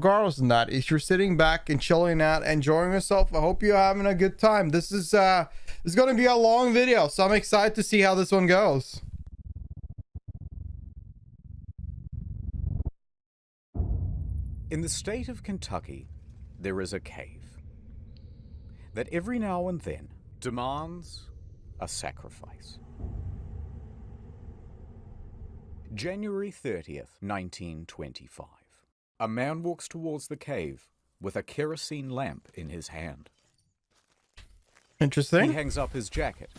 regardless of that, if you're sitting back and chilling out, enjoying yourself, I hope you're having a good time. This is going to be a long video, so I'm excited to see how this one goes. In the state of Kentucky, there is a cave that every now and then demands a sacrifice. January 30th, 1925. A man walks towards the cave with a kerosene lamp in his hand. Interesting. He hangs up his jacket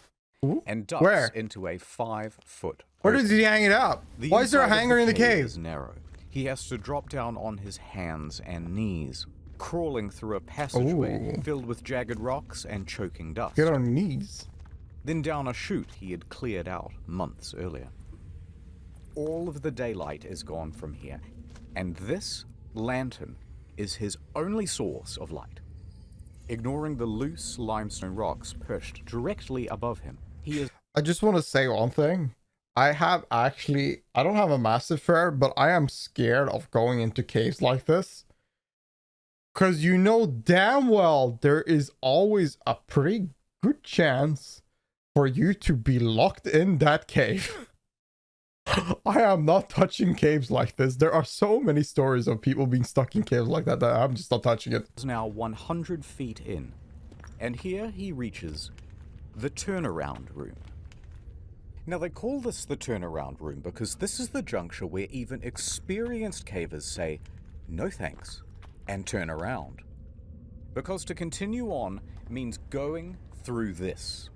and ducks Where? into a 5-foot. Where does he hang it up? Why is there a hanger in the cave? Is narrow. He has to drop down on his hands and knees, crawling through a passageway filled with jagged rocks and choking dust. Get on your knees. Then down a chute he had cleared out months earlier. All of the daylight is gone from here, and this lantern is his only source of light. Ignoring the loose limestone rocks perched directly above him, he is... I just want to say one thing. I don't have a massive fear, but I am scared of going into caves like this. Because you know damn well there is always a pretty good chance for you to be locked in that cave. I am not touching caves like this. There are so many stories of people being stuck in caves like that I'm just not touching it. Is now 100 feet in, and here he reaches the turnaround room. Now they call this the turnaround room because this is the juncture where even experienced cavers say no thanks and turn around. Because to continue on means going through this.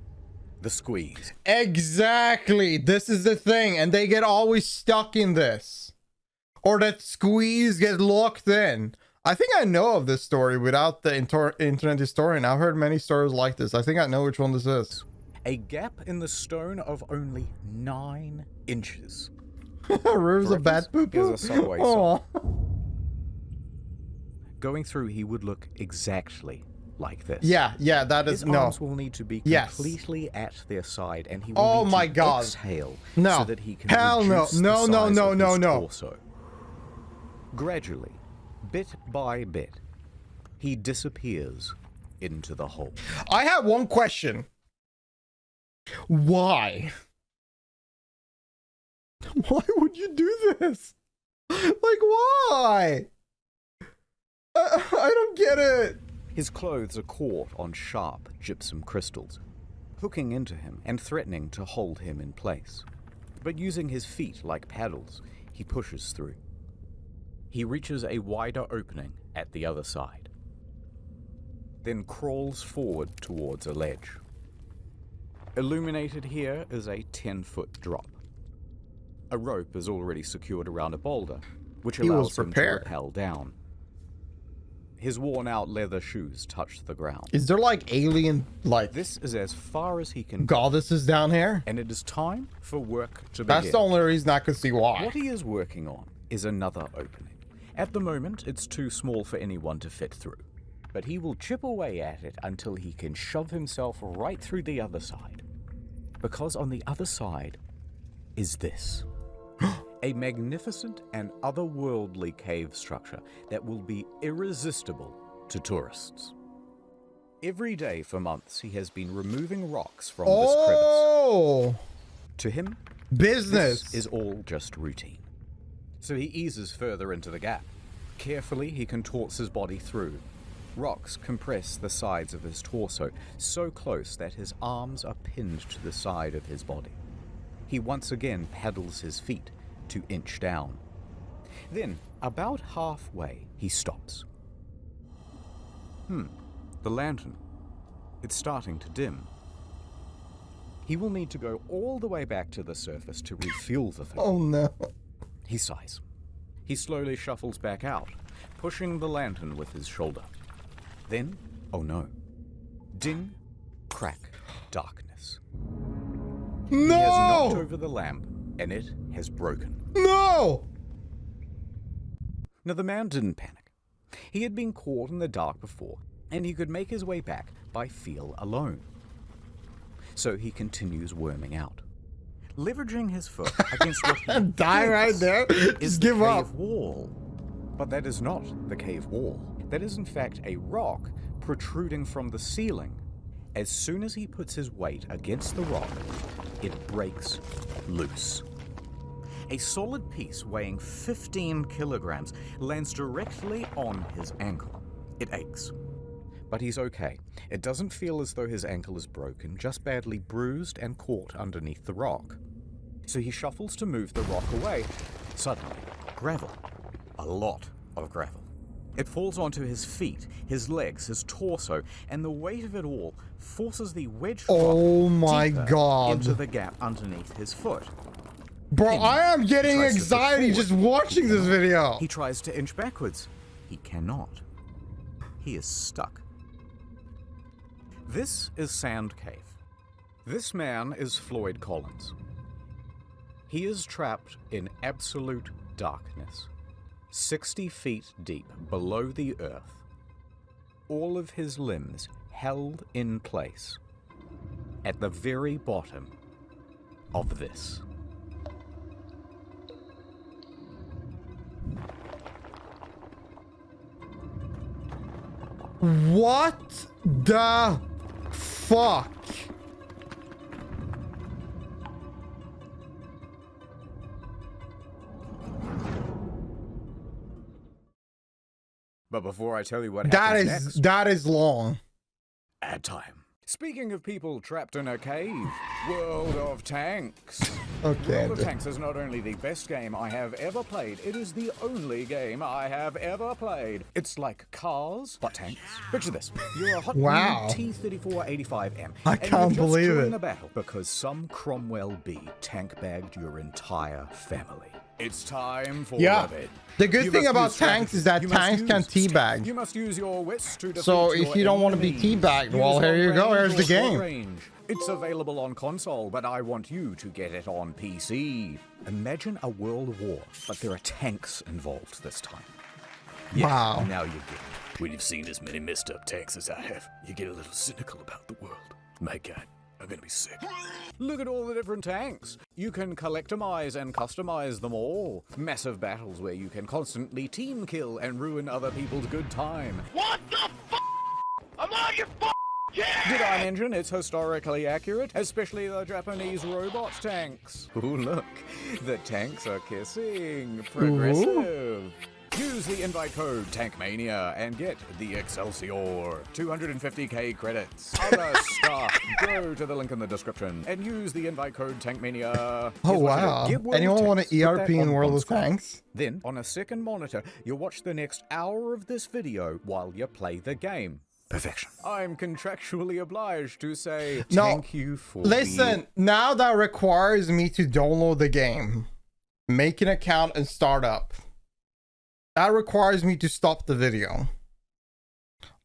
The squeeze. Exactly. This is the thing. And they get always stuck in this. Or that squeeze gets locked in. I think I know of this story without the internet historian. I've heard many stories like this. I think I know which one this is. A gap in the stone of only 9 inches. Rivers of bad poo-poo. Is a subway song. Going through, he would look exactly like this. Yeah, that is His arms will need to be completely at their side, and he will need to exhale so that he can reduce the size of his torso. Gradually, bit by bit, he disappears into the hole. I have one question. Why? Why would you do this? Like, why? I don't get it. His clothes are caught on sharp gypsum crystals, hooking into him and threatening to hold him in place. But using his feet like paddles, he pushes through. He reaches a wider opening at the other side, then crawls forward towards a ledge. Illuminated here is a 10-foot drop. A rope is already secured around a boulder, which allows him to rappel down. His worn-out leather shoes touch the ground. Is there like alien, like... This is as far as he can goddesses down here? And it is time for work to begin. That's the only reason I can see why. What he is working on is another opening. At the moment, it's too small for anyone to fit through. But he will chip away at it until he can shove himself right through the other side. Because on the other side is this. A magnificent and otherworldly cave structure that will be irresistible to tourists. Every day for months, he has been removing rocks from this crevice. To him, this is all just routine. So he eases further into the gap. Carefully, he contorts his body through. Rocks compress the sides of his torso so close that his arms are pinned to the side of his body. He once again paddles his feet to inch down. Then, about halfway, he stops. The lantern. It's starting to dim. He will need to go all the way back to the surface to refuel the thing. Oh no. He sighs. He slowly shuffles back out, pushing the lantern with his shoulder. Then, oh no. Ding, crack, darkness. No! He has knocked over the lamp, and it has broken. No! Now, the man didn't panic. He had been caught in the dark before, and he could make his way back by feel alone. So he continues worming out, leveraging his foot against what he die right there. Is give the up. cave wall. But that is not the cave wall. That is in fact a rock protruding from the ceiling. As soon as he puts his weight against the rock, it breaks loose. A solid piece weighing 15 kilograms lands directly on his ankle. It aches. But he's okay. It doesn't feel as though his ankle is broken, just badly bruised and caught underneath the rock. So he shuffles to move the rock away. Suddenly, gravel. A lot of gravel. It falls onto his feet, his legs, his torso, and the weight of it all forces the wedged rock deeper into the gap underneath his foot. Bro, I am getting anxiety just watching this video. He tries to inch backwards. He cannot. He is stuck. This is Sand Cave. This man is Floyd Collins. He is trapped in absolute darkness, 60 feet deep below the earth, all of his limbs held in place at the very bottom of this. What the fuck? But before I tell you what happens next, that is long. ad time. Speaking of people trapped in a cave, World of Tanks. Okay. World of Tanks is not only the best game I have ever played, it is the only game I have ever played. It's like cars, but tanks. Picture this. You're a hot Wow. T-34-85M. I and can't you've just believe joined it. a battle because some Cromwell bee tank-bagged your entire family. It's time for revenge. The good You thing must about use tanks strategy. is that You must tanks can use teabag. You must use your wits to defeat So if your you don't want to be enemy. teabagged, well, Use here you go. long Here's the range or short game. range. It's available on console, but I want you to get it on PC. Imagine a world war, but there are tanks involved this time. Yeah, Wow. now you get it. When you've seen as many messed up tanks as I have, you get a little cynical about the world. My God, I'm gonna be sick. Look at all the different tanks. You can collectimize and customize them all. Massive battles where you can constantly team kill and ruin other people's good time. What the f***? I'm on your f***! Did I mention it's historically accurate, especially the Japanese robot tanks? Ooh, look, the tanks are kissing. Progressive. Use the invite code TANKMANIA and get the Excelsior 250k credits. Other stuff. Go to the link in the description and use the invite code TANKMANIA. Oh wow. Anyone want an ERP in World of Tanks? Then, on a second monitor, you'll watch the next hour of this video while you play the game. Perfection. I'm contractually obliged to say thank you for Listen, now that requires me to download the game, make an account and start up. That requires me to stop the video.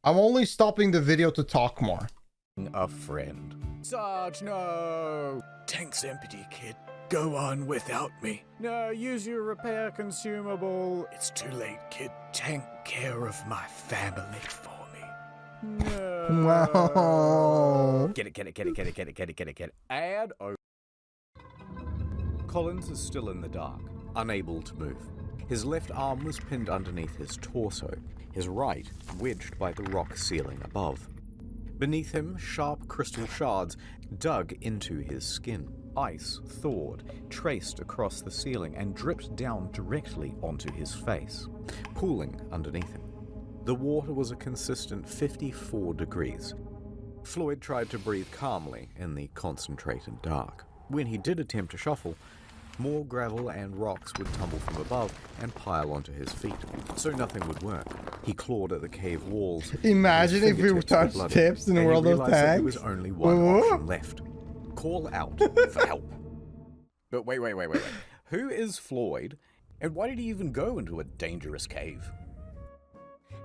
I'm only stopping the video to talk more. a friend. Sarge, no! Tank's empty, kid. Go on without me. No, use your repair consumable. It's too late, kid. Tank care of my family for me. No. Wow. Get it. Add over. Collins is still in the dark, unable to move. His left arm was pinned underneath his torso, his right wedged by the rock ceiling above. Beneath him, sharp crystal shards dug into his skin. Ice thawed, traced across the ceiling, and dripped down directly onto his face, pooling underneath him. The water was a consistent 54 degrees. Floyd tried to breathe calmly in the concentrated dark. When he did attempt to shuffle, more gravel and rocks would tumble from above and pile onto his feet, so nothing would work. He clawed at the cave walls. Imagine if we touched tips in the World of Tanks. There was only one option left. Call out for help. But wait. Who is Floyd, and why did he even go into a dangerous cave?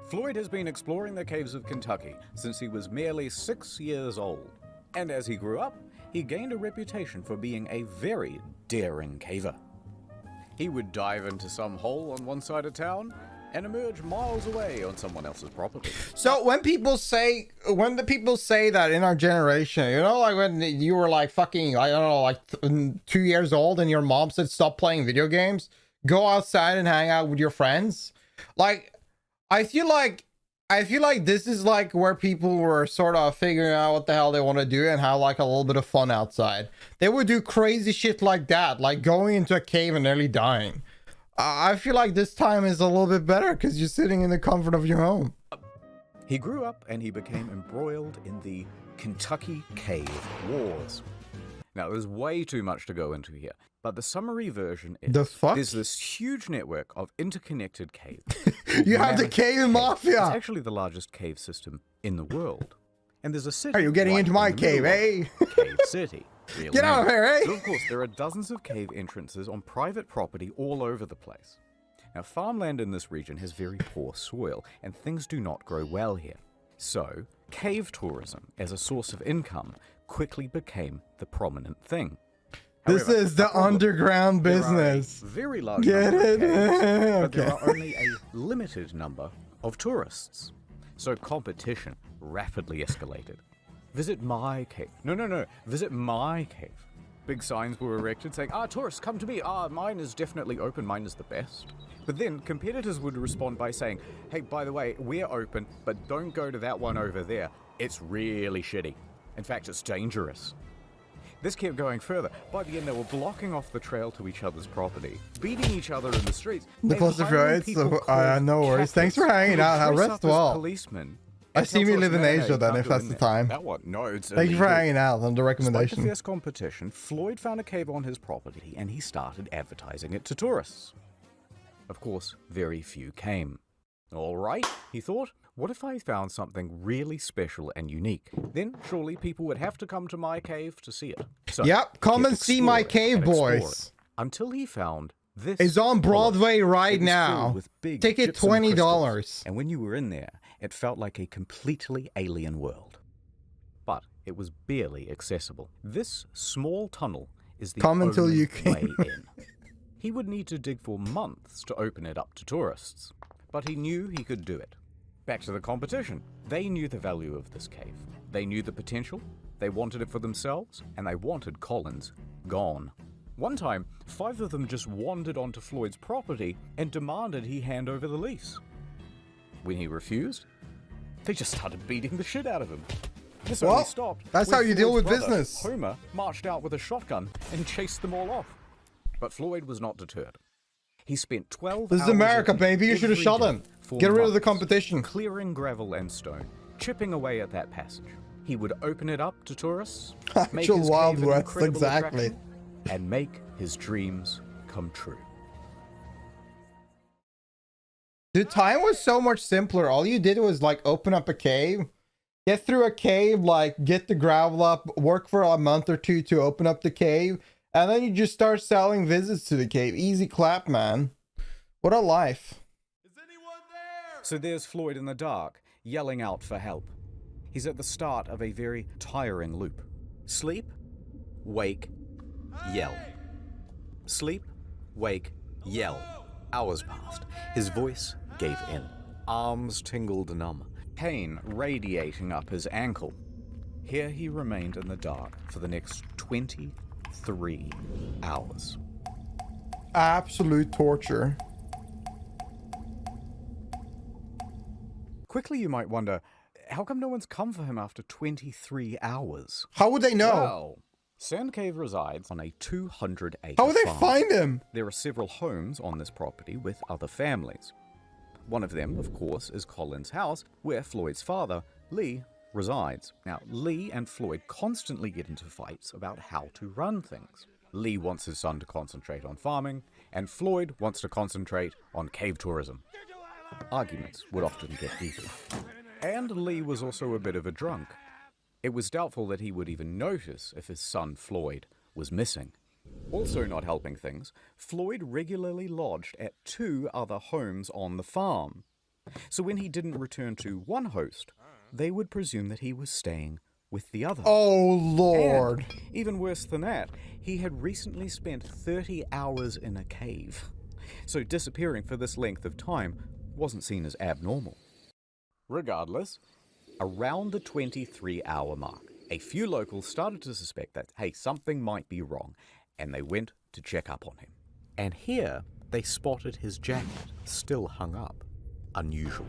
Floyd has been exploring the caves of Kentucky since he was merely 6 years old. And as he grew up, he gained a reputation for being a very daring caver. He would dive into some hole on one side of town and emerge miles away on someone else's property. So when the people say that in our generation, you know, like when you were like fucking, I don't know, like 2 years old and your mom said stop playing video games, go outside and hang out with your friends. Like, I feel like this is like where people were sort of figuring out what the hell they want to do and have like a little bit of fun outside. They would do crazy shit like that, like going into a cave and nearly dying. I feel like this time is a little bit better because you're sitting in the comfort of your home. He grew up and he became embroiled in the Kentucky Cave Wars. Now, there's way too much to go into here, but the summary version is there's this huge network of interconnected caves. You have the cave mafia. It's actually the largest cave system in the world. And there's a city. Are you getting right into my cave, eh? Cave City. Get out of here, eh? So, of course, there are dozens of cave entrances on private property all over the place. Now, farmland in this region has very poor soil, and things do not grow well here. So, cave tourism as a source of income quickly became the prominent thing. This However, is the underground business. Very large Get number it? of caves, Okay. but there are only a limited number of tourists. So competition rapidly escalated. Visit my cave. No. Visit my cave. Big signs were erected saying, tourists, come to me. Mine is definitely open. Mine is the best. But then competitors would respond by saying, hey, by the way, we're open, but don't go to that one over there. It's really shitty. In fact, it's dangerous. This kept going further. By the end, they were blocking off the trail to each other's property, beating each other in the streets. The closer right, so no worries. Thanks for hanging out. I rest well. Policemen. I see we live in Asia then, if that's the time. That one, no, it's Thank you for hanging out on the recommendation. Despite the fierce competition, Floyd found a cave on his property and he started advertising it to tourists. Of course, very few came. All right, he thought, what if I found something really special and unique? Then surely people would have to come to my cave to see it. So, yep, come and see my cave, boys. Until he found this. It's on Broadway right now. Ticket $20. And when you were in there, it felt like a completely alien world. But it was barely accessible. This small tunnel is the only way in. He would need to dig for months to open it up to tourists. But he knew he could do it. Back to the competition. They knew the value of this cave. They knew the potential. They wanted it for themselves, and they wanted Collins gone. One time, 5 of them just wandered onto Floyd's property and demanded he hand over the lease. When he refused, they just started beating the shit out of him. This only stopped. That's how you deal with business. Homer marched out with a shotgun and chased them all off. But Floyd was not deterred. He spent 12 hours. This is America, baby. You should have shot him. Get rid of the competition. Clearing gravel and stone, chipping away at that passage. He would open it up to tourists, make Actual his Wild cave an West, incredible exactly. attraction, and make his dreams come true. The time was so much simpler. All you did was like open up a cave, get through a cave, like get the gravel up, work for a month or two to open up the cave, and then you just start selling visits to the cave. Easy clap, man. What a life. Is anyone there? So there's Floyd in the dark, yelling out for help. He's at the start of a very tiring loop. Sleep, wake, yell. Sleep, wake, yell. Hours passed. His voice gave in. Arms tingled numb. Pain radiating up his ankle. Here he remained in the dark for the next 23 hours. Absolute torture. Quickly you might wonder, how come no one's come for him after 23 hours? How would they know? Well, Sand Cave resides on a 200-acre How would they farm. find him? There are several homes on this property with other families. One of them, of course, is Colin's house, where Floyd's father, Lee, resides. Now, Lee and Floyd constantly get into fights about how to run things. Lee wants his son to concentrate on farming, and Floyd wants to concentrate on cave tourism. Arguments would often get heated. And Lee was also a bit of a drunk. It was doubtful that he would even notice if his son Floyd was missing. Also not helping things, Floyd regularly lodged at 2 other homes on the farm. So when he didn't return to one host, they would presume that he was staying with the other. Oh, Lord. And, even worse than that, he had recently spent 30 hours in a cave. So disappearing for this length of time wasn't seen as abnormal. Regardless, around the 23-hour mark, a few locals started to suspect that, hey, something might be wrong, and they went to check up on him. And here, they spotted his jacket still hung up. unusual.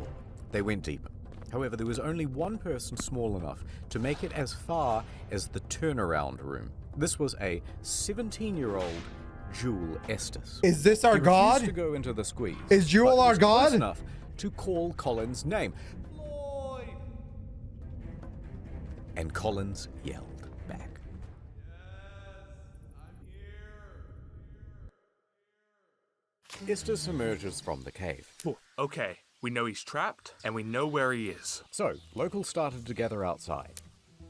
They went deeper. However, there was only one person small enough to make it as far as the turnaround room. This was a 17-year-old Jewel Estes. Is this our He god? refused to go into the squeeze. Is Jewel but our was close god? enough to call Colin's name. Floyd! And Collins yelled back. I'm here. Estes emerges from the cave. Okay, we know he's trapped, and we know where he is. So, locals started to gather outside.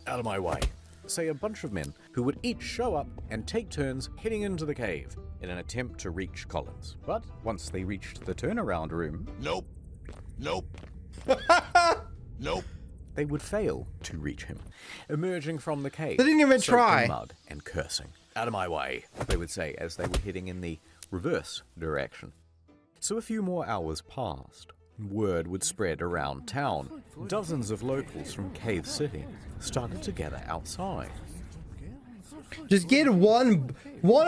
Out of my way, say a bunch of men who would each show up and take turns heading into the cave in an attempt to reach Collins. But once they reached the turnaround room, Nope. Nope. Nope. they would fail to reach him, emerging from the cave. They didn't even soaked in try. mud and cursing. Out of my way, they would say as they were heading in the reverse direction. So a few more hours passed. Word would spread around town. Dozens of locals from Cave City started to gather outside. Just get one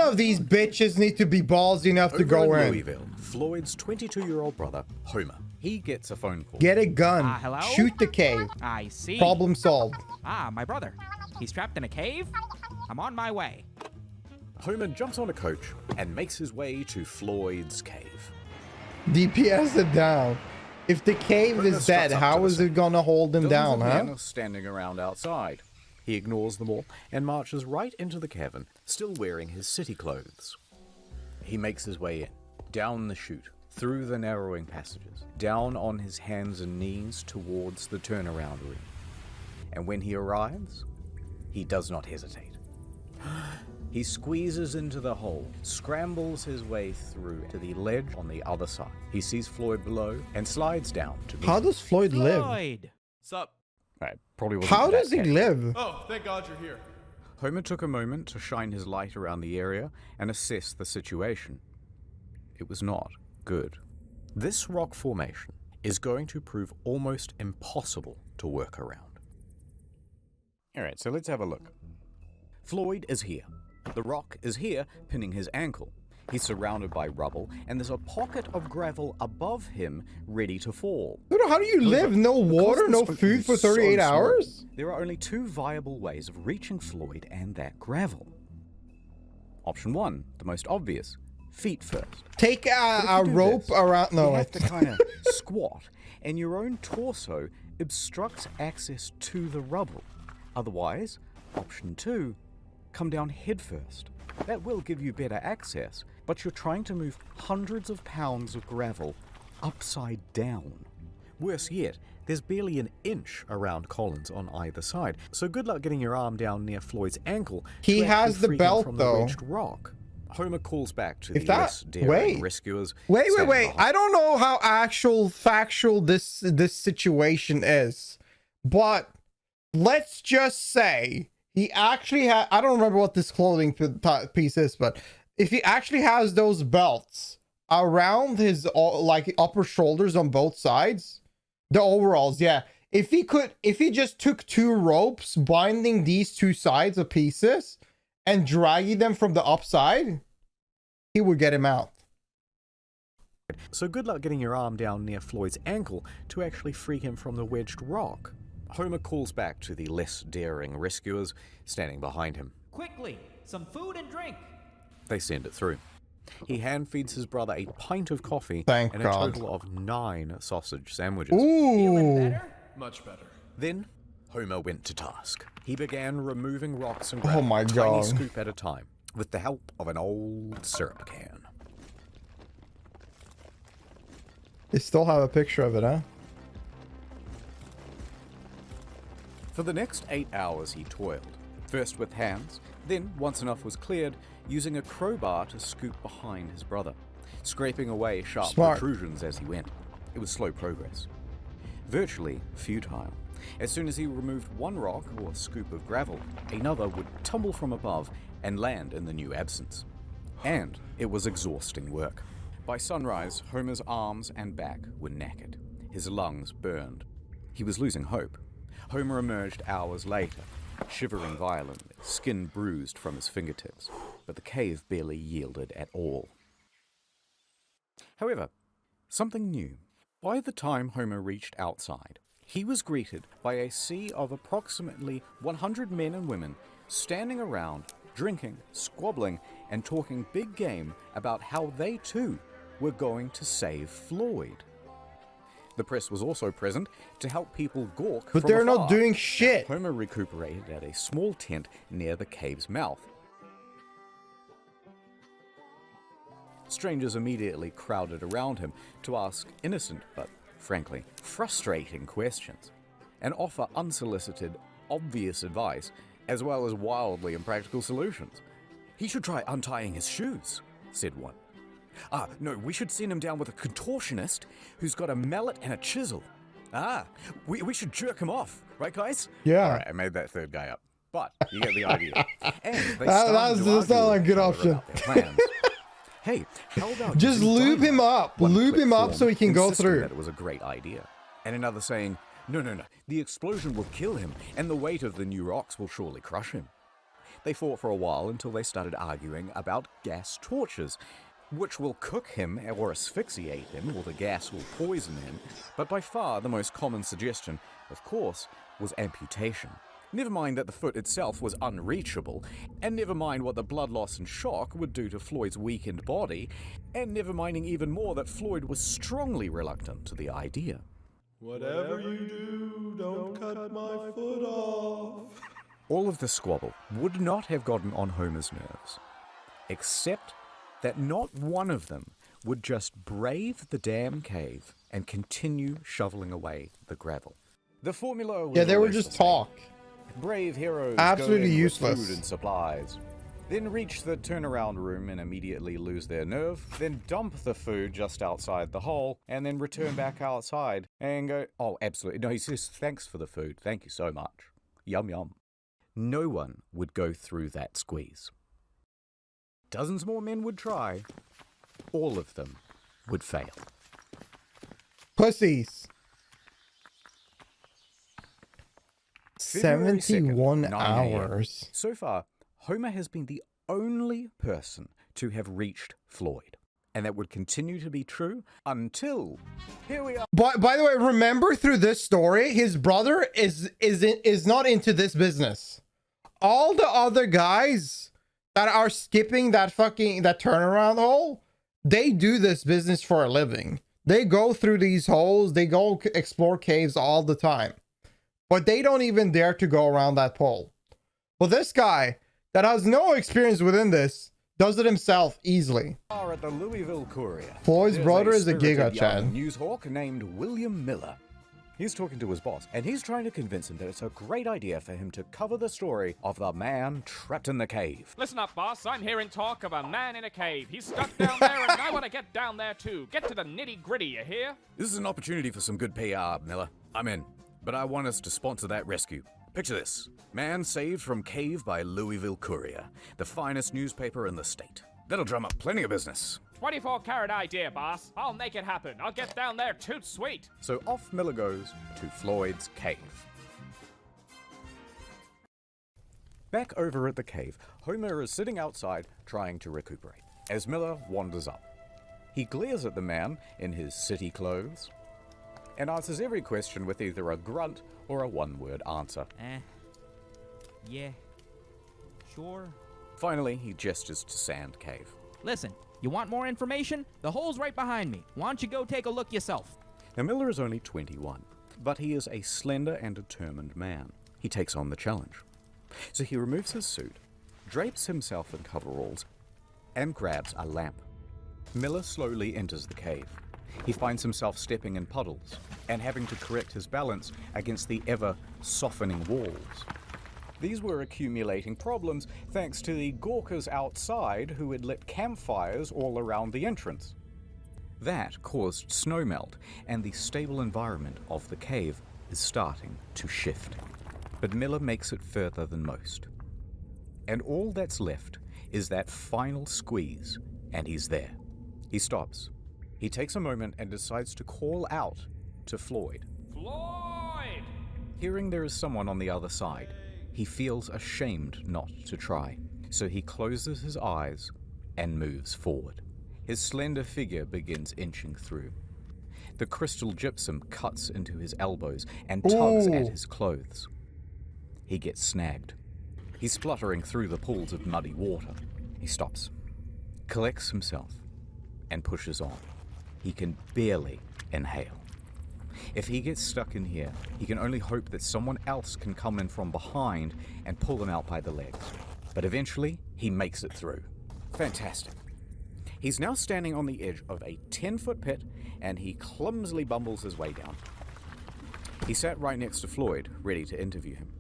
of these bitches need to be ballsy enough to Over go in in. Louisville, Floyd's 22-year-old brother, Homer, he gets a phone call. Get a gun. Hello? Shoot the cave. I see. Problem solved. My brother. He's trapped in a cave? I'm on my way. Homer jumps on a coach and makes his way to Floyd's cave. DPS it down. If the cave Homer is dead, struts up how to the is it scene. gonna hold him Dozens down, of men huh? are standing around outside. He ignores them all and marches right into the cavern, still wearing his city clothes. He makes his way in, down the chute, through the narrowing passages, down on his hands and knees towards the turnaround room. And when he arrives, he does not hesitate. He squeezes into the hole, scrambles his way through to the ledge on the other side. He sees Floyd below and slides down to meet How him. does Floyd live? Floyd. Sup? Right, probably wasn't How that does he catchy. live? Oh, thank God you're here. Homer took a moment to shine his light around the area and assess the situation. It was not good. This rock formation is going to prove almost impossible to work around. Alright, so let's have a look. Floyd is here. The rock is here, pinning his ankle. He's surrounded by rubble, and there's a pocket of gravel above him, ready to fall. Dude, how do you live? No water, no food for 38 hours? There are only two viable ways of reaching Floyd and that gravel. Option 1, the most obvious, feet first. Take But a if you do rope this, around. No, you have to it's kind of squat, and your own torso obstructs access to the rubble. Otherwise, option 2, come down head first. That will give you better access, but you're trying to move hundreds of pounds of gravel upside down. Worse yet, there's barely an inch around Collins on either side, so good luck getting your arm down near Floyd's ankle. He to has actually the free him belt, from though. The wedged rock. Homer calls back to If the that- less daring wait. rescuers. wait. standing behind. I don't know how factual this situation is, but let's just say he actually had. I don't remember what this clothing piece is, but if he actually has those belts around his like upper shoulders on both sides, the overalls, yeah. If he just took two ropes binding these two sides of pieces and dragging them from the upside, he would get him out. So good luck getting your arm down near Floyd's ankle to actually free him from the wedged rock. Homer calls back to the less daring rescuers standing behind him. Quickly, some food and drink. They send it through. He hand feeds his brother a pint of coffee Thank and God. a total of 9 sausage sandwiches. Feeling Ooh. better? Much better. Then Homer went to task. He began removing rocks and Oh gravel, my tiny God. scoop at a time, with the help of an old syrup can. They still have a picture of it, huh? For the next 8 hours he toiled, first with hands, then, once enough was cleared, using a crowbar to scoop behind his brother, scraping away sharp Smart. protrusions as he went. It was slow progress. Virtually futile. As soon as he removed one rock or scoop of gravel, another would tumble from above and land in the new absence. And it was exhausting work. By sunrise, Homer's arms and back were knackered. His lungs burned. He was losing hope. Homer emerged hours later, shivering violently, skin bruised from his fingertips, but the cave barely yielded at all. However, something new. By the time Homer reached outside, he was greeted by a sea of approximately 100 men and women standing around, drinking, squabbling, and talking big game about how they too were going to save Floyd. The press was also present to help people gawk But from they're afar. not doing shit. Homer recuperated at a small tent near the cave's mouth. Strangers immediately crowded around him to ask innocent but, frankly, frustrating questions, and offer unsolicited, obvious advice, as well as wildly impractical solutions. "He should try untying his shoes," said one. "No, we should send him down with a contortionist who's got a mallet and a chisel. We should jerk him off, right, guys?" Yeah. All right, I made that third guy up, but you get the idea. And they That started to doesn't sound like a good argue option. about their plans. Hey, how about Just using lube him dynamite? up. One Lube click him up form so he can go insisting through. that it was a great idea. And another saying, no, the explosion will kill him, and the weight of the new rocks will surely crush him. They fought for a while until they started arguing about gas torches, which will cook him or asphyxiate him, or the gas will poison him. But by far the most common suggestion, of course, was amputation. Never mind that the foot itself was unreachable, and never mind what the blood loss and shock would do to Floyd's weakened body, and never minding even more that Floyd was strongly reluctant to the idea. Whatever you do, don't cut my foot off. All of the squabble would not have gotten on Homer's nerves, except that not one of them would just brave the damn cave and continue shoveling away the gravel. The formula was Yeah, they were always just the same. talk. Brave heroes Absolutely go in with useless. food and supplies, then reach the turnaround room and immediately lose their nerve, then dump the food just outside the hole, and then return back outside and go, "Oh, absolutely. No," he says, "Thanks for the food. Thank you so much. Yum, yum." No one would go through that squeeze. Dozens more men would try. All of them would fail. Pussies. February 2nd, 71 9 a.m. hours. So far, Homer has been the only person to have reached Floyd. And that would continue to be true until here we are. By the way, remember through this story, his brother is not into this business. All the other guys that are skipping that turnaround hole, they do this business for a living. They go through these holes, they go explore caves all the time. But they don't even dare to go around that pole. Well, this guy that has no experience within this does it himself easily. At the Louisville Courier. Floyd's There's brother is a spirited giga, young Chad. newshawk named William Miller. He's talking to his boss, and he's trying to convince him that it's a great idea for him to cover the story of the man trapped in the cave. Listen up, boss. I'm hearing talk of a man in a cave. He's stuck down there, and I want to get down there too. Get to the nitty-gritty, you hear? This is an opportunity for some good PR, Miller. I'm in. But I want us to sponsor that rescue. Picture this. Man saved from cave by Louisville Courier, the finest newspaper in the state. That'll drum up plenty of business. 24-carat idea, boss. I'll make it happen. I'll get down there toot sweet. So off Miller goes to Floyd's cave. Back over at the cave, Homer is sitting outside trying to recuperate as Miller wanders up. He glares at the man in his city clothes and answers every question with either a grunt or a one-word answer. Yeah. Sure. Finally, he gestures to Sand Cave. Listen, you want more information? The hole's right behind me. Why don't you go take a look yourself? Now, Miller is only 21, but he is a slender and determined man. He takes on the challenge. So he removes his suit, drapes himself in coveralls, and grabs a lamp. Miller slowly enters the cave. He finds himself stepping in puddles and having to correct his balance against the ever-softening walls. These were accumulating problems thanks to the gawkers outside who had lit campfires all around the entrance. That caused snowmelt, and the stable environment of the cave is starting to shift. But Miller makes it further than most. And all that's left is that final squeeze, and he's there. He stops. He takes a moment and decides to call out to Floyd. Floyd! Hearing there is someone on the other side, he feels ashamed not to try, so he closes his eyes and moves forward. His slender figure begins inching through. The crystal gypsum cuts into his elbows and tugs at his clothes. He gets snagged. He's spluttering through the pools of muddy water. He stops, collects himself, and pushes on. He can barely inhale. If he gets stuck in here, he can only hope that someone else can come in from behind and pull him out by the legs. But eventually, he makes it through. Fantastic. He's now standing on the edge of a 10-foot pit, and he clumsily bumbles his way down. He sat right next to Floyd, ready to interview him.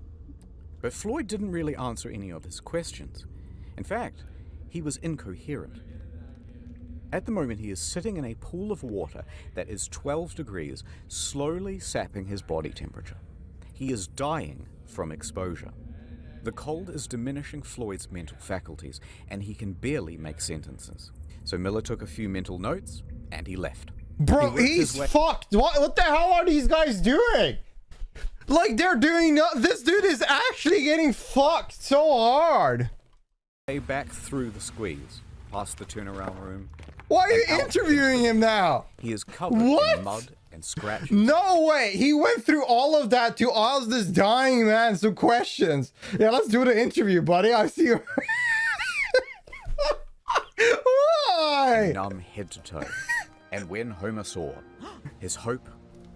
But Floyd didn't really answer any of his questions. In fact, he was incoherent. At the moment, he is sitting in a pool of water that is 12 degrees, slowly sapping his body temperature. He is dying from exposure. The cold is diminishing Floyd's mental faculties, and he can barely make sentences. So Miller took a few mental notes, and he left. Bro, he's fucked. What the hell are these guys doing? Like, they're doing this dude is actually getting fucked so hard. Back through the squeeze, past the turnaround room. Why are you interviewing him now? He is covered in mud and scratches. No way. He went through all of that to ask this dying man some questions. Yeah, let's do the interview, buddy. I see you. Why? Numb head to toe. And when Homer saw, his hope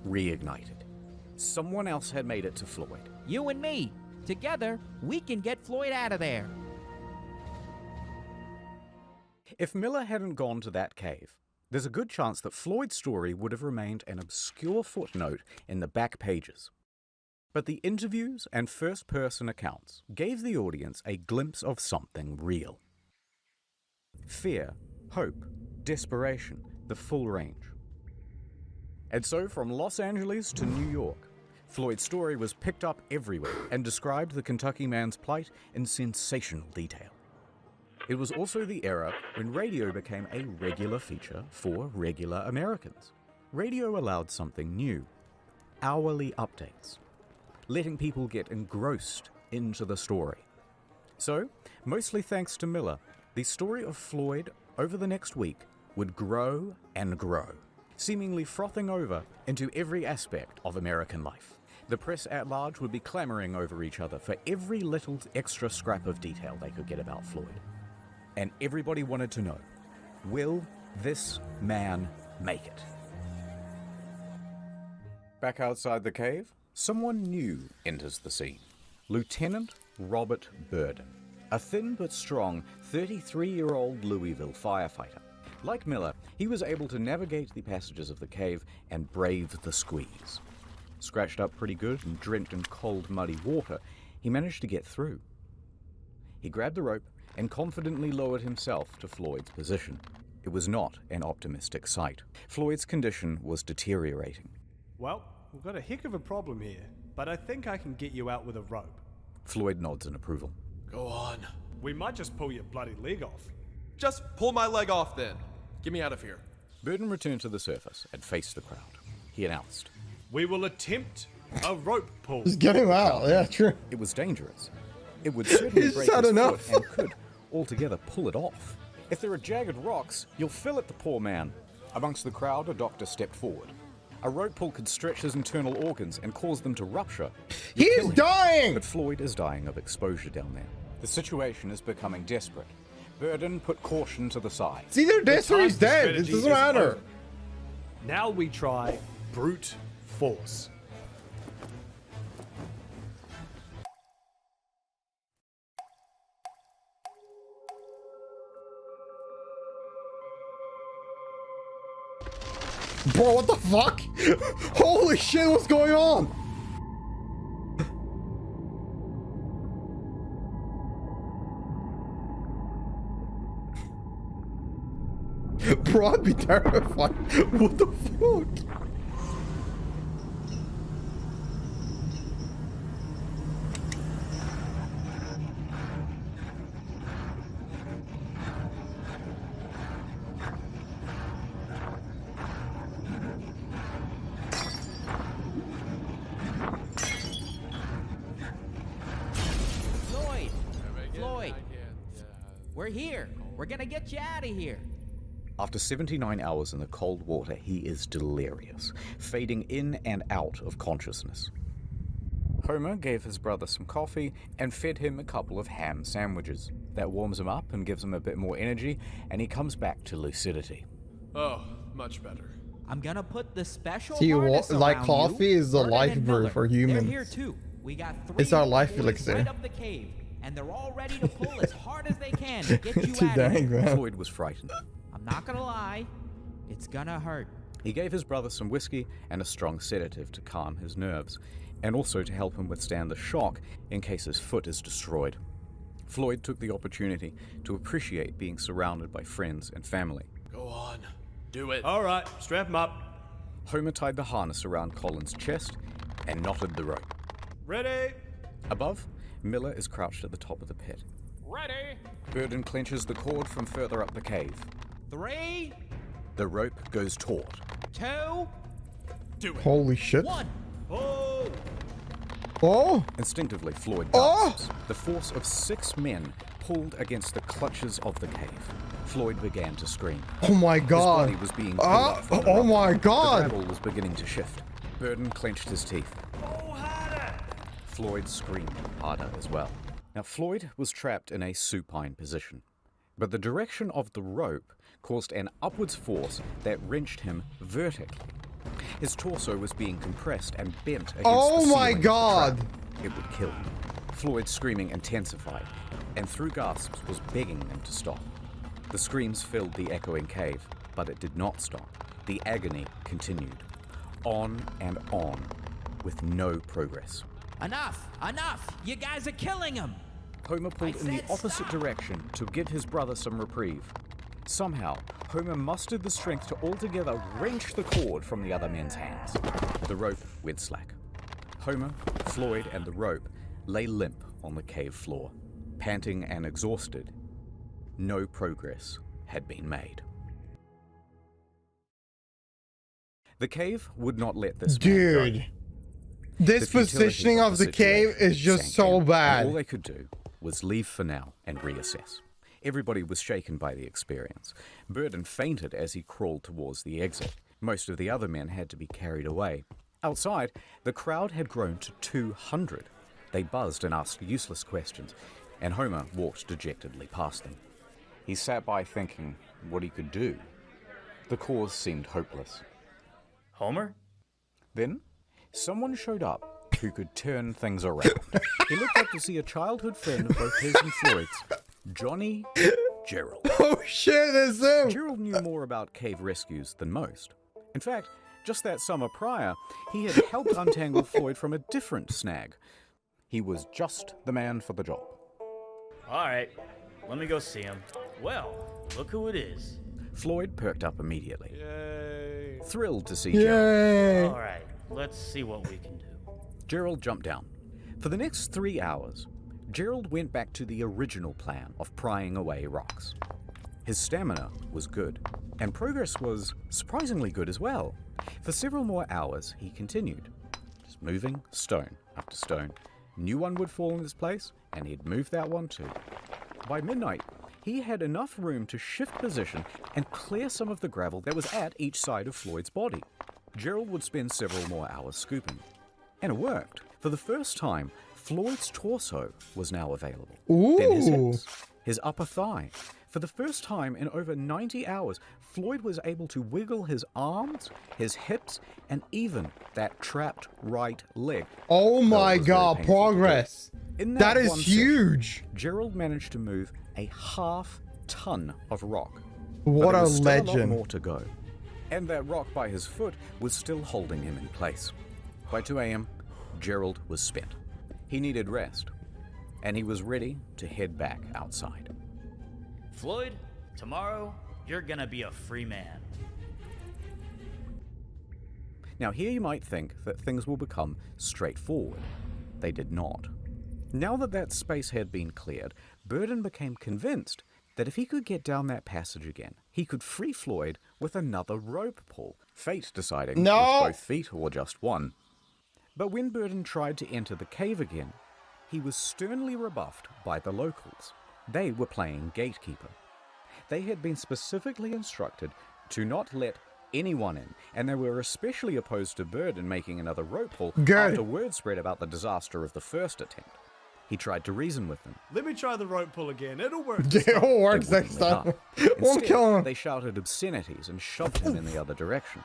reignited. Someone else had made it to Floyd. You and me. Together, we can get Floyd out of there. If Miller hadn't gone to that cave, there's a good chance that Floyd's story would have remained an obscure footnote in the back pages. But the interviews and first-person accounts gave the audience a glimpse of something real. Fear, hope, desperation, the full range. And so from Los Angeles to New York, Floyd's story was picked up everywhere and described the Kentucky man's plight in sensational detail. It was also the era when radio became a regular feature for regular Americans. Radio allowed something new, hourly updates, letting people get engrossed into the story. So, mostly thanks to Miller, the story of Floyd over the next week would grow and grow, seemingly frothing over into every aspect of American life. The press at large would be clamoring over each other for every little extra scrap of detail they could get about Floyd. And everybody wanted to know, will this man make it? Back outside the cave, someone new enters the scene. Lieutenant Robert Burden, a thin but strong 33-year-old Louisville firefighter. Like Miller, he was able to navigate the passages of the cave and brave the squeeze. Scratched up pretty good and drenched in cold, muddy water, he managed to get through. He grabbed the rope and confidently lowered himself to Floyd's position. It was not an optimistic sight. Floyd's condition was deteriorating. Well, we've got a heck of a problem here, but I think I can get you out with a rope. Floyd nods in approval. Go on. We might just pull your bloody leg off. Just pull my leg off then. Get me out of here. Burden returned to the surface and faced the crowd. He announced, We will attempt a rope pull. Just get him out. Yeah, true. it was dangerous. It would certainly He's break had his enough. foot and could altogether pull it off. If there are jagged rocks, you'll fell at the poor man. Amongst the crowd, a doctor stepped forward. A rope pull could stretch his internal organs and cause them to rupture. You'd He's kill him. dying! But Floyd is dying of exposure down there. The situation is becoming desperate. Burden put caution to the side. It's either this or he's dead. It doesn't matter. Now we try brute force. Bro, what the fuck? Holy shit, what's going on? Bro, I'd be terrified. What the fuck? Floyd! Floyd! We're here. We're gonna get you out of here. After 79 hours in the cold water, he is delirious, fading in and out of consciousness. Homer gave his brother some coffee and fed him a couple of ham sandwiches. That warms him up and gives him a bit more energy, and he comes back to lucidity. Oh, much better. I'm gonna put the special See, harness like around coffee you. is the Vernon life and brew Miller. for They're humans. here too. We got 3 It's our life boys elixir. right up the cave, and they're all ready to pull as hard as they can to get you Too out of dang, here. man. Floyd was frightened. I'm not gonna lie, it's gonna hurt. He gave his brother some whiskey and a strong sedative to calm his nerves, and also to help him withstand the shock in case his foot is destroyed. Floyd took the opportunity to appreciate being surrounded by friends and family. Go on. Do it. All right, strap him up. Homer tied the harness around Colin's chest and knotted the rope. Ready? Above, Miller is crouched at the top of the pit. Ready? Burden clenches the cord from further up the cave. 3, The rope goes taut. 2, Do it. Holy shit. 1. Oh! Oh! Instinctively, Floyd Oh! gasps. The force of 6 men pulled against the clutches of the cave. Floyd began to scream. Oh my His god. body was being pulled up from the Oh rock. my The god. gravel was beginning to shift. Burden clenched his teeth. Oh, harder! Floyd screamed harder as well. Now, Floyd was trapped in a supine position, but the direction of the rope caused an upwards force that wrenched him vertically. His torso was being compressed and bent against Oh the my ceiling of the God. trap. It would kill him. Floyd's screaming intensified, and through gasps was begging them to stop. The screams filled the echoing cave, but it did not stop. The agony continued, on and on, with no progress. Enough! Enough! You guys are killing him! Homer pulled in the said opposite stop. direction to give his brother some reprieve. Somehow, Homer mustered the strength to altogether wrench the cord from the other men's hands. The rope went slack. Homer, Floyd, and the rope lay limp on the cave floor, panting and exhausted. No progress had been made. The cave would not let this man go. Dude. This The futility positioning of the cave situation is just sank so in, and all bad. they could do was leave for now and reassess. Everybody was shaken by the experience. Burden fainted as he crawled towards the exit. Most of the other men had to be carried away. Outside, the crowd had grown to 200. They buzzed and asked useless questions, and Homer walked dejectedly past them. He sat by thinking what he could do. The cause seemed hopeless. Homer? Then, someone showed up who could turn things around. He looked up to see a childhood friend of both his and Floyd's, Johnny Gerald. Oh shit, it's him. Gerald knew more about cave rescues than most. In fact, just that summer prior, he had helped untangle Floyd from a different snag. He was just the man for the job. All right, let me go see him. Well, look who it is. Floyd perked up immediately, Yay. thrilled to see Gerald. Yay. All right, let's see what we can do. Gerald jumped down. For the next 3 hours, Gerald went back to the original plan of prying away rocks. His stamina was good, and progress was surprisingly good as well. For several more hours, he continued, just moving stone after stone. New one would fall in its place, and he'd move that one too. By midnight, he had enough room to shift position and clear some of the gravel that was at each side of Floyd's body. Gerald would spend several more hours scooping. And it worked. For the first time, Floyd's torso was now available. Then his Ooh. hips, his upper thigh. For the first time in over 90 hours, Floyd was able to wiggle his arms, his hips, and even that trapped right leg. Oh my it was very god, painful to do. progress. In That is one session, huge. Gerald managed to move a half-ton of rock. What but there a was still a lot legend. more to go. And that rock by his foot was still holding him in place. By 2 a.m., Gerald was spent. He needed rest, and he was ready to head back outside. Floyd, tomorrow, you're gonna be a free man. Now here you might think that things will become straightforward. They did not. Now that space had been cleared, Burden became convinced that if he could get down that passage again, he could free Floyd with another rope pull, fate deciding No! with both feet or just one. But when Burden tried to enter the cave again, he was sternly rebuffed by the locals. They were playing gatekeeper. They had been specifically instructed to not let anyone in, and they were especially opposed to Bird in making another rope pull after word spread about the disaster of the first attempt. He tried to reason with them. Let me try the rope pull again. It'll work. Yeah, it'll work next time. Won't kill him. They shouted obscenities and shoved him in the other direction.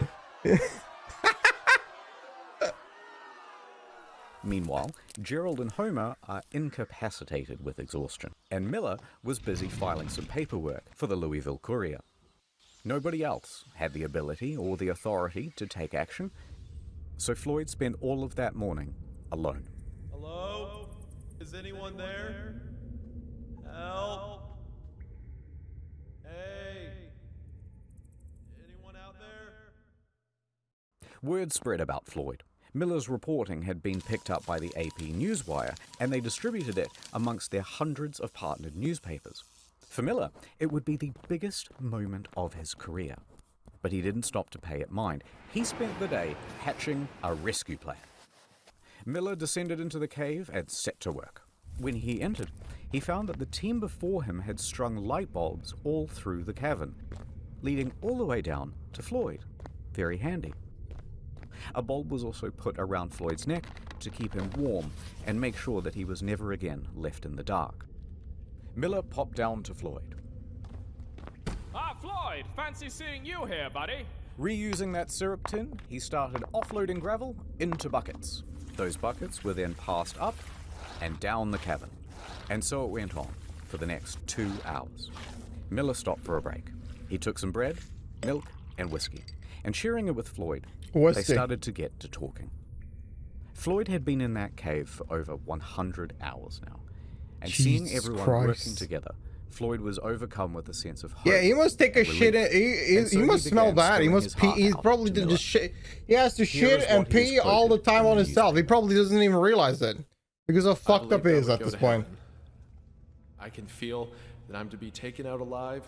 Meanwhile, Gerald and Homer are incapacitated with exhaustion, and Miller was busy filing some paperwork for the Louisville Courier. Nobody else had the ability or the authority to take action, so Floyd spent all of that morning alone. Hello? Is anyone there? Help? Hey? Anyone out there? Word spread about Floyd. Miller's reporting had been picked up by the AP Newswire, and they distributed it amongst their hundreds of partnered newspapers. For Miller, it would be the biggest moment of his career. But he didn't stop to pay it mind. He spent the day hatching a rescue plan. Miller descended into the cave and set to work. When he entered, he found that the team before him had strung light bulbs all through the cavern, leading all the way down to Floyd. Very handy. A bulb was also put around Floyd's neck to keep him warm and make sure that he was never again left in the dark. Miller popped down to Floyd. Ah, Floyd, fancy seeing you here, buddy. Reusing that syrup tin, he started offloading gravel into buckets. Those buckets were then passed up and down the cavern. And so it went on for the next 2 hours. Miller stopped for a break. He took some bread, milk, and whiskey, and sharing it with Floyd, they started to get to talking. Floyd had been in that cave for over 100 hours now, and seeing everyone working together, Floyd was overcome with a sense of hope. Yeah, he must take a shit. He must smell bad. He must pee. He probably did just shit. He has to shit and pee all the time on himself. He probably doesn't even realize it because how fucked up he is at this point. I can feel that I'm to be taken out alive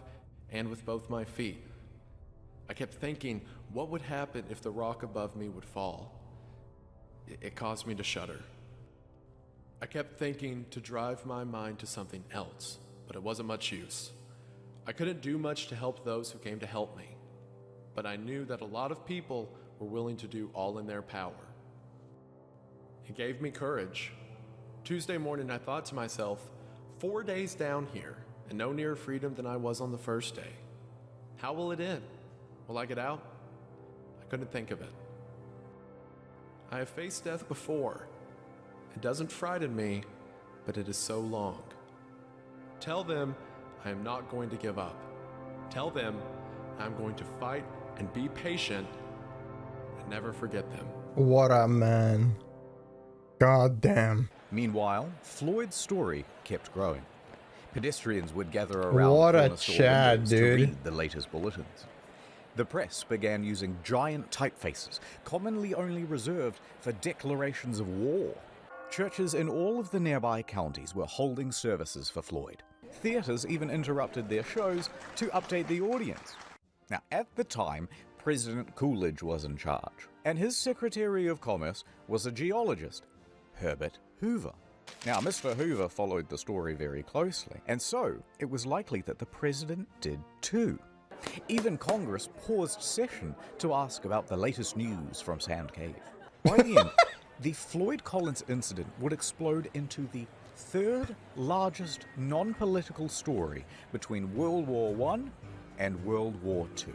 and with both my feet. I kept thinking, what would happen if the rock above me would fall? It caused me to shudder. I kept thinking to drive my mind to something else, but it wasn't much use. I couldn't do much to help those who came to help me, but I knew that a lot of people were willing to do all in their power. It gave me courage. Tuesday morning, I thought to myself, 4 days down here, and no nearer freedom than I was on the first day. How will it end? Will I get out? I couldn't think of it. I have faced death before. It doesn't frighten me, but it is so long. Tell them I am not going to give up. Tell them I'm going to fight and be patient and never forget them. What a man. God damn. Meanwhile, Floyd's story kept growing. Pedestrians would gather around what a corner store Chad, windows dude. to read the latest bulletins. The press began using giant typefaces, commonly only reserved for declarations of war. Churches in all of the nearby counties were holding services for Floyd. Theaters even interrupted their shows to update the audience. Now, at the time, President Coolidge was in charge, and his Secretary of Commerce was a geologist, Herbert Hoover. Now, Mr. Hoover followed the story very closely, and so it was likely that the president did too. Even Congress paused session to ask about the latest news from Sand Cave. By the end, the Floyd Collins incident would explode into the third largest non-political story between World War I and World War II.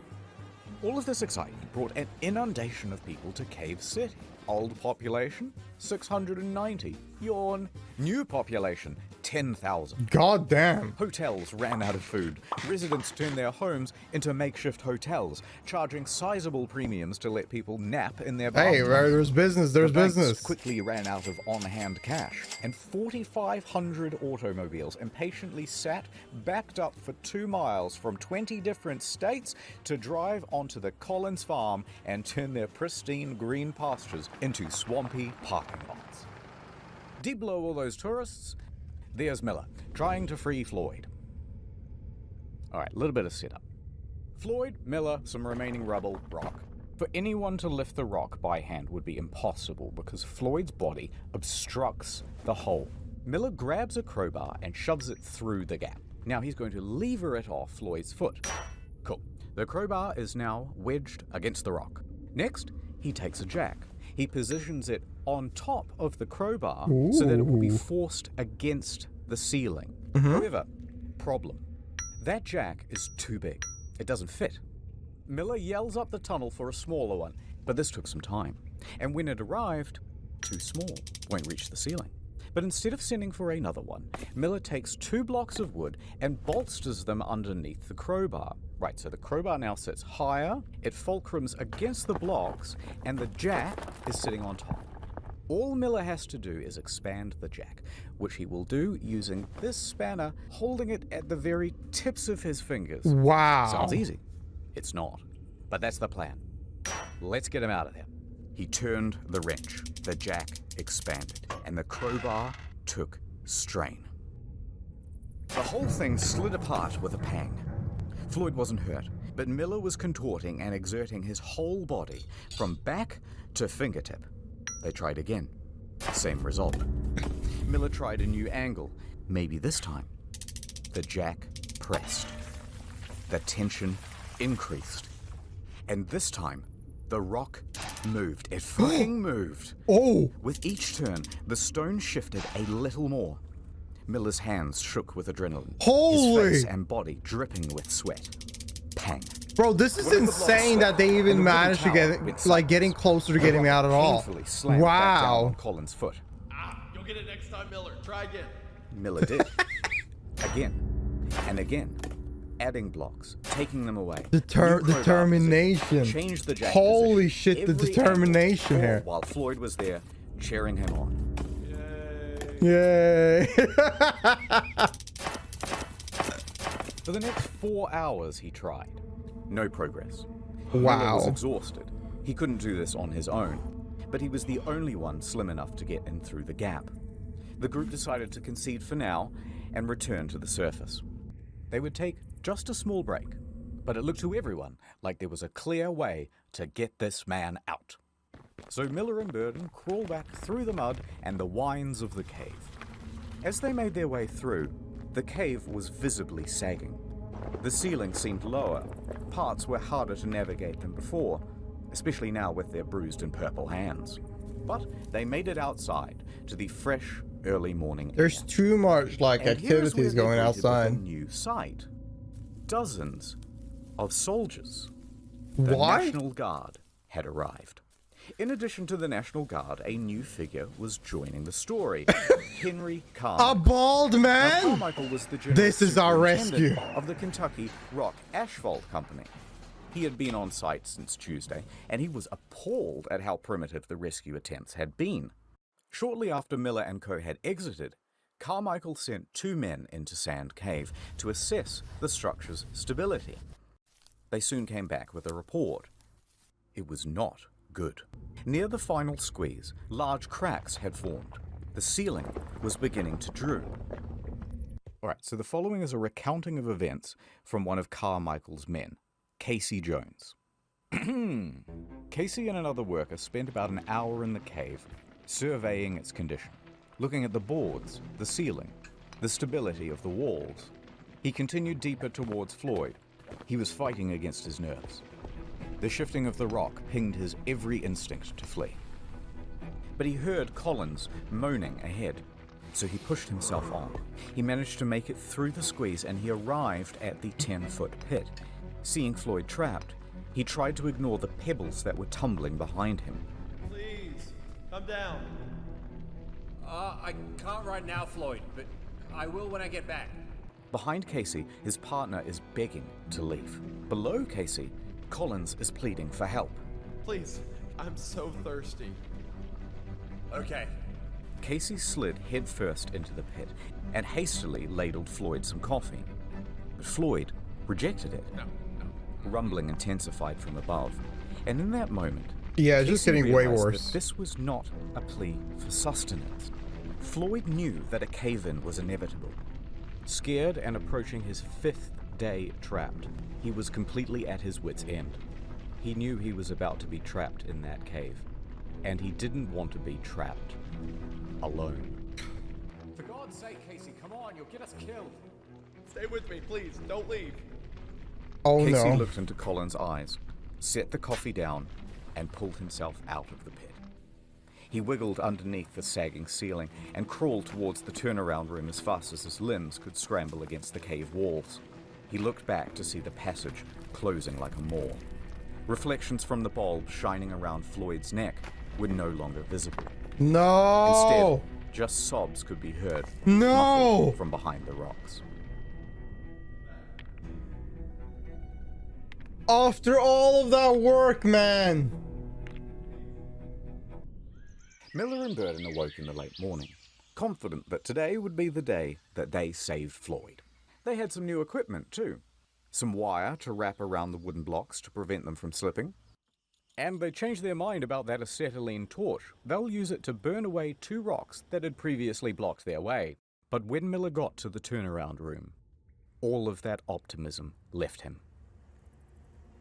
All of this excitement brought an inundation of people to Cave City. Old population, 690. Yawn. New population, 10,000. God damn. Hotels ran out of food. Residents turned their homes into makeshift hotels, charging sizable premiums to let people nap in their bathrooms. Hey, there's business. There's The banks business. quickly ran out of on-hand cash, and 4,500 automobiles impatiently sat, backed up for 2 miles from 20 different states to drive onto the Collins farm and turn their pristine green pastures into swampy parking lots. Deep below all those tourists, there's Miller, trying to free Floyd. Alright, a little bit of setup. Floyd, Miller, some remaining rubble, rock. For anyone to lift the rock by hand would be impossible because Floyd's body obstructs the hole. Miller grabs a crowbar and shoves it through the gap. Now he's going to lever it off Floyd's foot. Cool. The crowbar is now wedged against the rock. Next, he takes a jack. He positions it on top of the crowbar so that it will be forced against the ceiling. However, problem. That jack is too big. It doesn't fit. Miller yells up the tunnel for a smaller one, but this took some time. And when it arrived, too small, won't reach the ceiling. But instead of sending for another one, Miller takes 2 blocks of wood and bolsters them underneath the crowbar. Right, so the crowbar now sits higher, it fulcrums against the blocks, and the jack is sitting on top. All Miller has to do is expand the jack, which he will do using this spanner, holding it at the very tips of his fingers. Wow. Sounds easy. It's not. But that's the plan. Let's get him out of there. He turned the wrench, the jack expanded, and the crowbar took strain. The whole thing slid apart with a pang. Floyd wasn't hurt, but Miller was contorting and exerting his whole body from back to fingertip. They tried again. Same result. Miller tried a new angle. Maybe this time. The jack pressed. The tension increased. And this time, the rock moved. It fucking moved. Oh! With each turn, the stone shifted a little more. Miller's hands shook with adrenaline. Holy! His face and body dripping with sweat. Pang. Bro, this is insane that they even managed to get, like, getting closer to getting me out at all. Wow. Colin's foot. You'll get it next time, Miller. Try again. Miller did. Again and again. Adding blocks, taking them away. Determination. Changed the jack Holy position. shit, the Every determination angle, here. While Floyd was there, cheering him on. Yay. For the next 4 hours, he tried. No progress. Wow. Miller was exhausted. He couldn't do this on his own, but he was the only one slim enough to get in through the gap. The group decided to concede for now and return to the surface. They would take just a small break, but it looked to everyone like there was a clear way to get this man out. So Miller and Burden crawled back through the mud and the wines of the cave. As they made their way through, the cave was visibly sagging. The ceiling seemed lower. Parts were harder to navigate than before, especially now with their bruised and purple hands. But they made it outside to the fresh, early morning air. There's too much, like, And here is where activities they going greeted with outside. a new sight. Dozens of soldiers. What? The National Guard had arrived. In addition to the National Guard, a new figure was joining the story. Henry Carmichael. A bald Now, man? Carmichael was the general This is our superintendent rescue. of the Kentucky Rock Asphalt Company. He had been on site since Tuesday, and he was appalled at how primitive the rescue attempts had been. Shortly after Miller and co. had exited, Carmichael sent 2 men into Sand Cave to assess the structure's stability. They soon came back with a report. It was not good. Near the final squeeze, large cracks had formed. The ceiling was beginning to droop. Alright, so the following is a recounting of events from one of Carmichael's men, Casey Jones. Casey and another worker spent about an hour in the cave, surveying its condition, looking at the boards, the ceiling, the stability of the walls. He continued deeper towards Floyd. He was fighting against his nerves. The shifting of the rock pinged his every instinct to flee. But he heard Collins moaning ahead, so he pushed himself on. He managed to make it through the squeeze and he arrived at the 10-foot pit. Seeing Floyd trapped, he tried to ignore the pebbles that were tumbling behind him. Please, come down. I can't right now, Floyd, but I will when I get back. Behind Casey, his partner is begging to leave. Below Casey, Collins is pleading for help. Please, I'm so thirsty. Okay. Casey slid headfirst into the pit and hastily ladled Floyd some coffee. But Floyd rejected it. No. Rumbling intensified from above. And in that moment, Yeah, it's just Casey getting way realized worse. that this was not a plea for sustenance. Floyd knew that a cave-in was inevitable. Scared and approaching his 5th day trapped, he was completely at his wit's end. He knew he was about to be trapped in that cave, and he didn't want to be trapped alone. For God's sake, Casey, come on, you'll get us killed. Stay with me, please. Don't leave. Oh Casey no. looked into Colin's eyes, set the coffee down, and pulled himself out of the pit. He wiggled underneath the sagging ceiling and crawled towards the turnaround room as fast as his limbs could scramble against the cave walls. He looked back to see the passage closing like a maw. Reflections from the bulb shining around Floyd's neck were no longer visible. No. Instead, just sobs could be heard No. muffled from behind the rocks. After all of that work, man. Miller and Burden awoke in the late morning, confident that today would be the day that they saved Floyd. They had some new equipment too. Some wire to wrap around the wooden blocks to prevent them from slipping. And they changed their mind about that acetylene torch. They'll use it to burn away 2 rocks that had previously blocked their way. But when Miller got to the turnaround room, all of that optimism left him.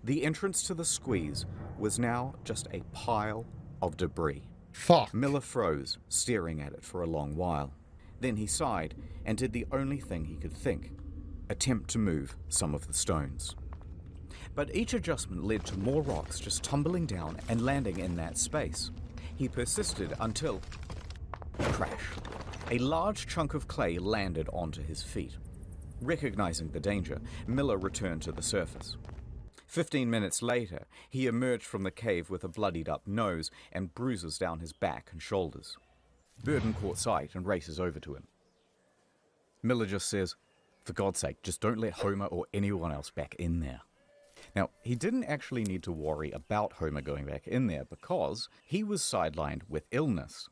The entrance to the squeeze was now just a pile of debris. Fuck. Miller froze, staring at it for a long while. Then he sighed and did the only thing he could think: attempt to move some of the stones. But each adjustment led to more rocks just tumbling down and landing in that space. He persisted until... crash. A large chunk of clay landed onto his feet. Recognizing the danger, Miller returned to the surface. 15 minutes later, he emerged from the cave with a bloodied-up nose and bruises down his back and shoulders. Burden caught sight and races over to him. Miller just says, "For God's sake, just don't let Homer or anyone else back in there." Now, he didn't actually need to worry about Homer going back in there because he was sidelined with illness.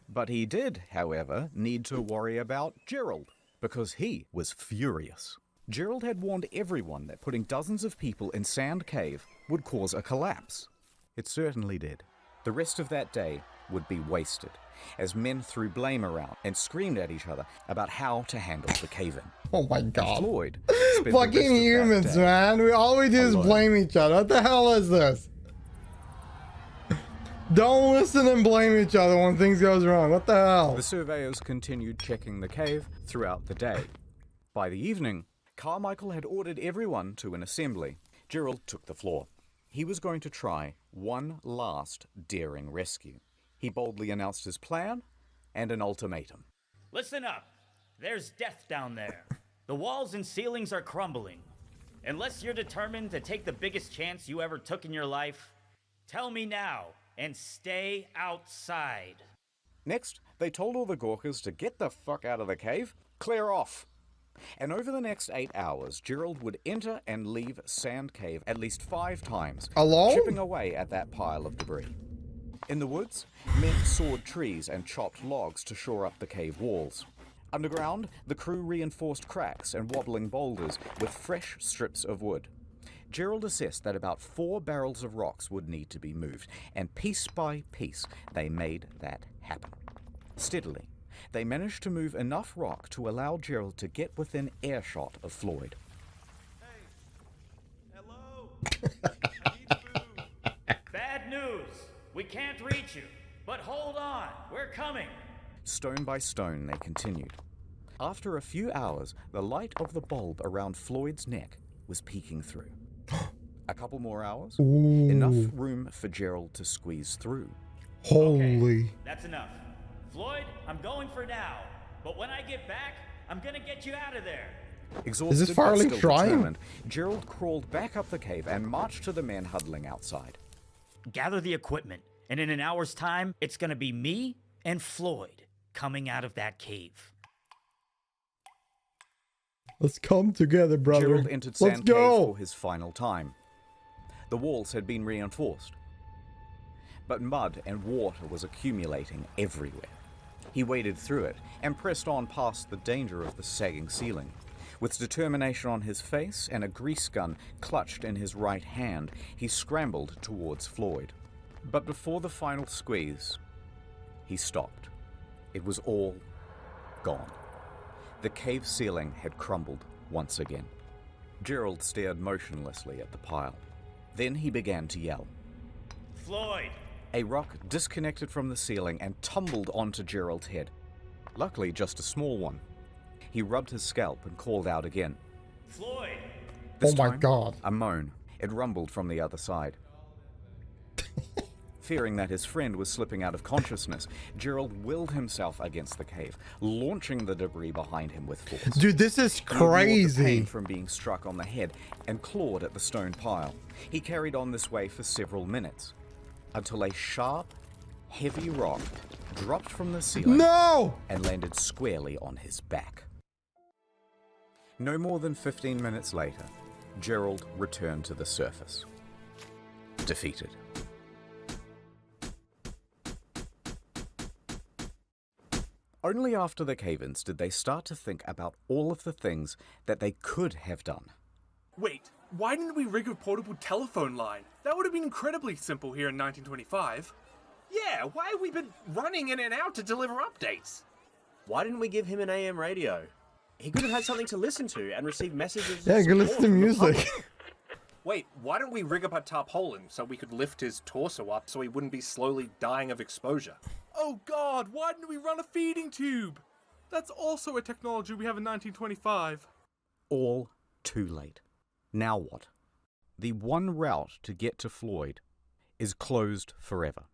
But he did, however, need to worry about Gerald because he was furious. Gerald had warned everyone that putting dozens of people in Sand Cave would cause a collapse. It certainly did. The rest of that day would be wasted, as men threw blame around and screamed at each other about how to handle the cave-in. Oh my god. Floyd spent the rest Fucking of that humans, day man. All we do is alone. blame each other. What the hell is this? Don't listen and blame each other when things goes wrong. What the hell? The surveyors continued checking the cave throughout the day. By the evening, Carmichael had ordered everyone to an assembly. Gerald took the floor. He was going to try one last daring rescue. He boldly announced his plan and an ultimatum. Listen up. There's death down there. The walls and ceilings are crumbling. Unless you're determined to take the biggest chance you ever took in your life, tell me now and stay outside. Next, they told all the Gawkers to get the fuck out of the cave, clear off. And over the next 8 hours, Gerald would enter and leave Sand Cave at least 5 times, Alone? chipping away at that pile of debris. In the woods, men sawed trees and chopped logs to shore up the cave walls. Underground, the crew reinforced cracks and wobbling boulders with fresh strips of wood. Gerald assessed that about 4 barrels of rocks would need to be moved, and piece by piece, they made that happen. Steadily, they managed to move enough rock to allow Gerald to get within earshot of Floyd. Hey! Hello! I need food. Bad news. We can't reach you. But hold on. We're coming. Stone by stone, they continued. After a few hours, the light of the bulb around Floyd's neck was peeking through. A couple more hours, enough room for Gerald to squeeze through. Holy. Okay, that's enough. Floyd, I'm going for now. But when I get back, I'm gonna get you out of there. Exhausted Is this Farley but still trying? determined, Gerald crawled back up the cave and marched to the men huddling outside. Gather the equipment, and in an hour's time, it's gonna be me and Floyd coming out of that cave. Let's come together, brother. Gerald entered Let's Sand Cave go. for his final time. The walls had been reinforced, but mud and water was accumulating everywhere. He waded through it and pressed on past the danger of the sagging ceiling. With determination on his face and a grease gun clutched in his right hand, he scrambled towards Floyd. But before the final squeeze, he stopped. It was all gone. The cave ceiling had crumbled once again. Gerald stared motionlessly at the pile. Then he began to yell. Floyd! A rock disconnected from the ceiling and tumbled onto Gerald's head. Luckily, just a small one. He rubbed his scalp and called out again. Floyd! This Oh my time, God. a moan. It rumbled from the other side. Fearing that his friend was slipping out of consciousness, Gerald willed himself against the cave, launching the debris behind him with force. Dude, this is He ignored the crazy. pain from being struck on the head and clawed at the stone pile. He carried on this way for several minutes, until a sharp, heavy rock dropped from the ceiling No! and landed squarely on his back. No more than 15 minutes later, Gerald returned to the surface, defeated. Only after the cave-ins did they start to think about all of the things that they could have done. Wait, why didn't we rig a portable telephone line? That would have been incredibly simple here in 1925. Yeah, why have we been running in and out to deliver updates? Why didn't we give him an AM radio? He could have had something to listen to and receive messages. Yeah, of go listen support to from the music. public. Wait, why don't we rig up a tarpaulin so we could lift his torso up so he wouldn't be slowly dying of exposure? Oh God, why didn't we run a feeding tube? That's also a technology we have in 1925. All too late. Now what? The one route to get to Floyd is closed forever.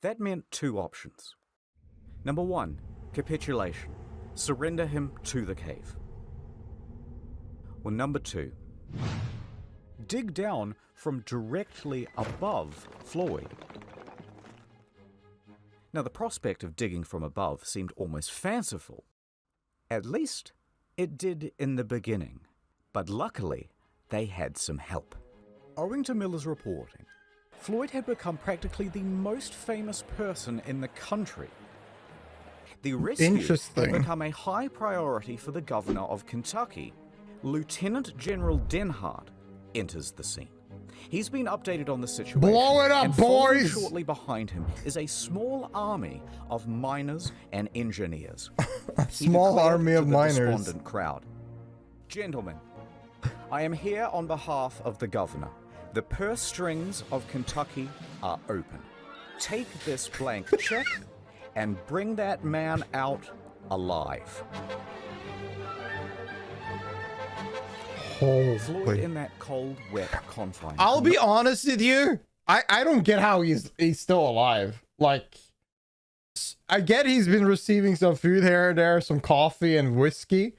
That meant two options. Number one, capitulation. Surrender him to the cave. Or number two, dig down from directly above Floyd. Now, the prospect of digging from above seemed almost fanciful. At least, it did in the beginning. But luckily, they had some help. Owing to Miller's reporting, Floyd had become practically the most famous person in the country. The rescue had become a high priority for the governor of Kentucky. Lieutenant General Denhart enters the scene. He's been updated on the situation. Blow it up, and following boys! shortly behind him is a small army of miners and engineers. A small army of miners. The despondent crowd. Gentlemen, I am here on behalf of the governor. The purse strings of Kentucky are open. Take this blank check and bring that man out alive. Floyd Holy. in that cold, wet confine. I'll be honest with you. I don't get how he's still alive. Like, I get he's been receiving some food here and there, some coffee and whiskey,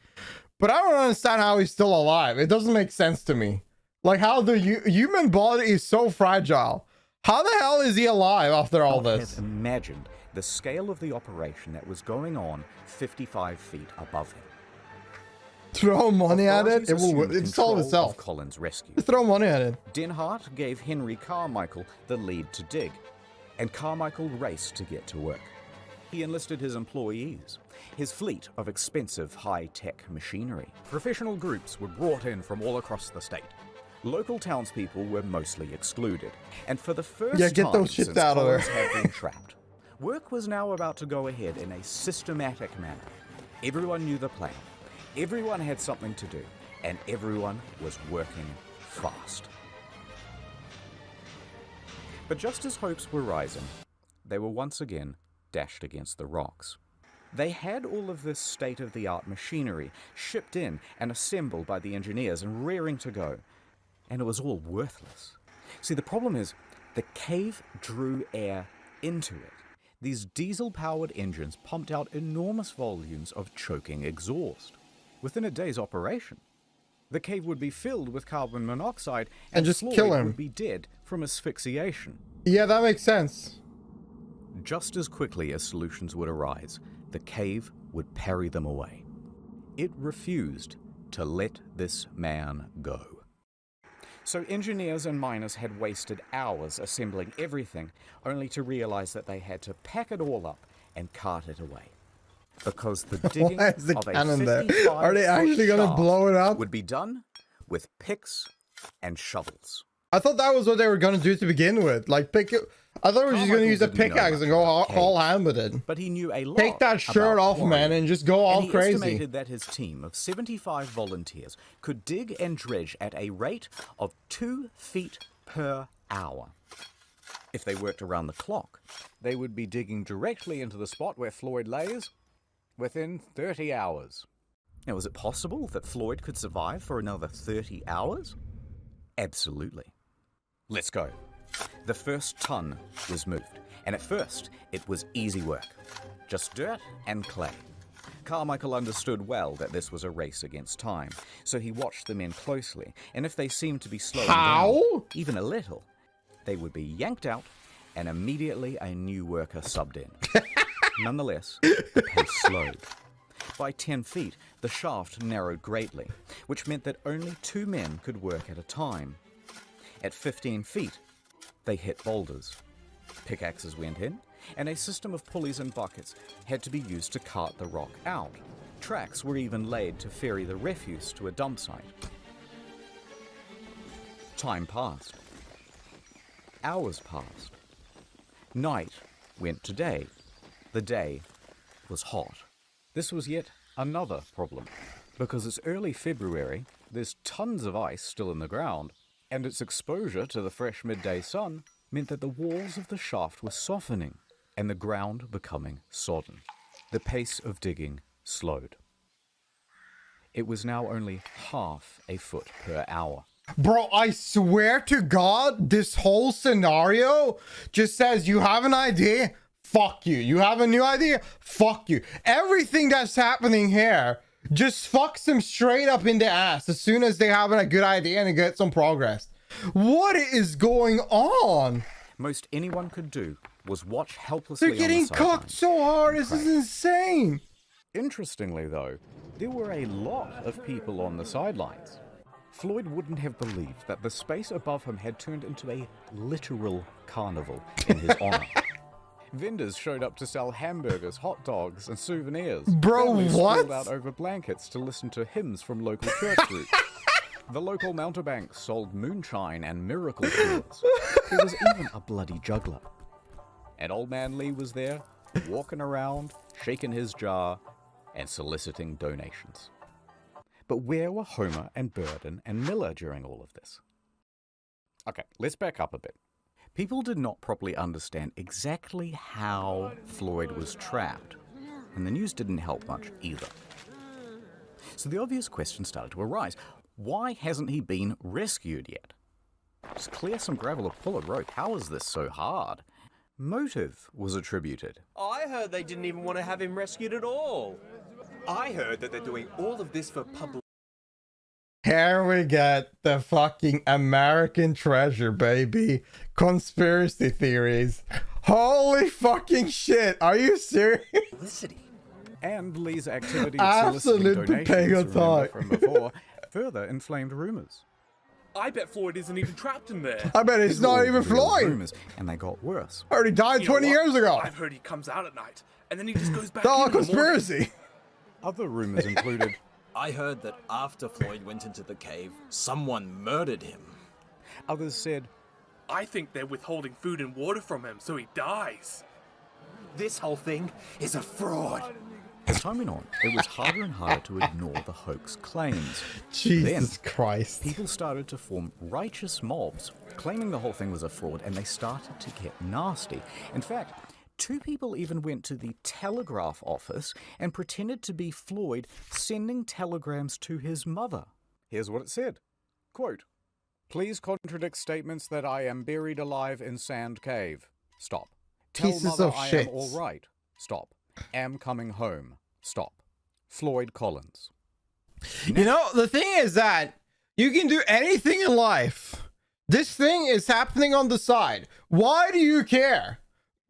but I don't understand how he's still alive. It doesn't make sense to me. Like, how the human body is so fragile. How the hell is he alive after all this? Have imagined the scale of the operation that was going on 55 feet above him. Throw money at it, Authorities it will assumed solve control itself. of Colin's rescue. Throw money at it. Denhart gave Henry Carmichael the lead to dig, and Carmichael raced to get to work. He enlisted his employees, his fleet of expensive high-tech machinery. Professional groups were brought in from all across the state. Local townspeople were mostly excluded, and for the first Yeah, get time those shits since out of there. Collins had been trapped, work was now about to go ahead in a systematic manner. Everyone knew the plan. Everyone had something to do, and everyone was working fast. But just as hopes were rising, they were once again dashed against the rocks. They had all of this state-of-the-art machinery shipped in and assembled by the engineers and rearing to go, and it was all worthless. See, the problem is, the cave drew air into it. These diesel-powered engines pumped out enormous volumes of choking exhaust. Within a day's operation, the cave would be filled with carbon monoxide and just Floyd kill him. would be dead from asphyxiation. Yeah, that makes sense. Just as quickly as solutions would arise, the cave would parry them away. It refused to let this man go. So engineers and miners had wasted hours assembling everything, only to realize that they had to pack it all up and cart it away. Because the digging Why is the of a cannon there? 55 Are they actually gonna shaft blow it up? would be done with picks and shovels. I thought that was what they were gonna do to begin with. Like, pick it. I thought we were just gonna Carmichael use a didn't know pickaxe much and go about all hand with it. But he knew a lot. Take that shirt about off, quarrying. man, and just go all And he crazy. estimated that his team of 75 volunteers could dig and dredge at a rate of 2 feet per hour. If they worked around the clock, they would be digging directly into the spot where Floyd lays within 30 hours. Now, is it possible that Floyd could survive for another 30 hours? Absolutely. Let's go. The first ton was moved, and at first it was easy work. Just dirt and clay. Carmichael understood well that this was a race against time, so he watched the men closely, and if they seemed to be slowing down, even a little, they would be yanked out, and immediately a new worker subbed in. Nonetheless, the pace slowed. By 10 feet, the shaft narrowed greatly, which meant that only 2 men could work at a time. At 15 feet, they hit boulders. Pickaxes went in, and a system of pulleys and buckets had to be used to cart the rock out. Tracks were even laid to ferry the refuse to a dump site. Time passed. Hours passed. Night went to day. The day was hot. This was yet another problem, because it's early February, there's tons of ice still in the ground, and its exposure to the fresh midday sun meant that the walls of the shaft were softening and the ground becoming sodden. The pace of digging slowed. It was now only half a foot per hour. Bro, I swear to God, this whole scenario just says you have an idea, fuck you. You have a new idea, fuck you. Everything that's happening here just fucks them straight up in the ass as soon as they have a good idea and get some progress. What is going on? Most anyone could do was watch helplessly. They're getting cooked so hard, this is insane. Interestingly though, there were a lot of people on the sidelines. Floyd wouldn't have believed that the space above him had turned into a literal carnival in his honor. Vendors showed up to sell hamburgers, hot dogs, and souvenirs. Bro, Families what? sprawled out over blankets to listen to hymns from local church groups. The local mountebanks sold moonshine and miracle cures. There was even a bloody juggler. And Old Man Lee was there, walking around, shaking his jar, and soliciting donations. But where were Homer and Burden and Miller during all of this? Okay, let's back up a bit. People did not properly understand exactly how Floyd was trapped, and the news didn't help much either. So the obvious question started to arise. Why hasn't he been rescued yet? Just clear some gravel or pull a rope. How is this so hard? Motive was attributed. I heard they didn't even want to have him rescued at all. I heard that they're doing all of this for public. Here we get the fucking American treasure, baby. Conspiracy theories. Holy fucking shit. Are you serious? Publicity. And Lee's activity of Absolute soliciting donations potato. from before further inflamed rumors. I bet Floyd isn't even trapped in there. I bet it's not even Floyd. Rumors, and they got worse. Already died You know 20 what? years ago. I've heard he comes out at night, and then he just goes back It's all in the morning. conspiracy. Other rumors included I heard that after Floyd went into the cave, someone murdered him. Others said, I think they're withholding food and water from him, so he dies. This whole thing is a fraud. as time went on, it was harder and harder to ignore the hoax claims. Jesus Then, Christ. people started to form righteous mobs, claiming the whole thing was a fraud, and they started to get nasty. In fact, 2 people even went to the telegraph office and pretended to be Floyd, sending telegrams to his mother. Here's what it said. Quote, "Please contradict statements that I am buried alive in Sand Cave. Stop. Tell Pieces mother of I shit. am all right. Stop. Am coming home. Stop. Floyd Collins." You know, the thing is that you can do anything in life. This thing is happening on the side. Why do you care?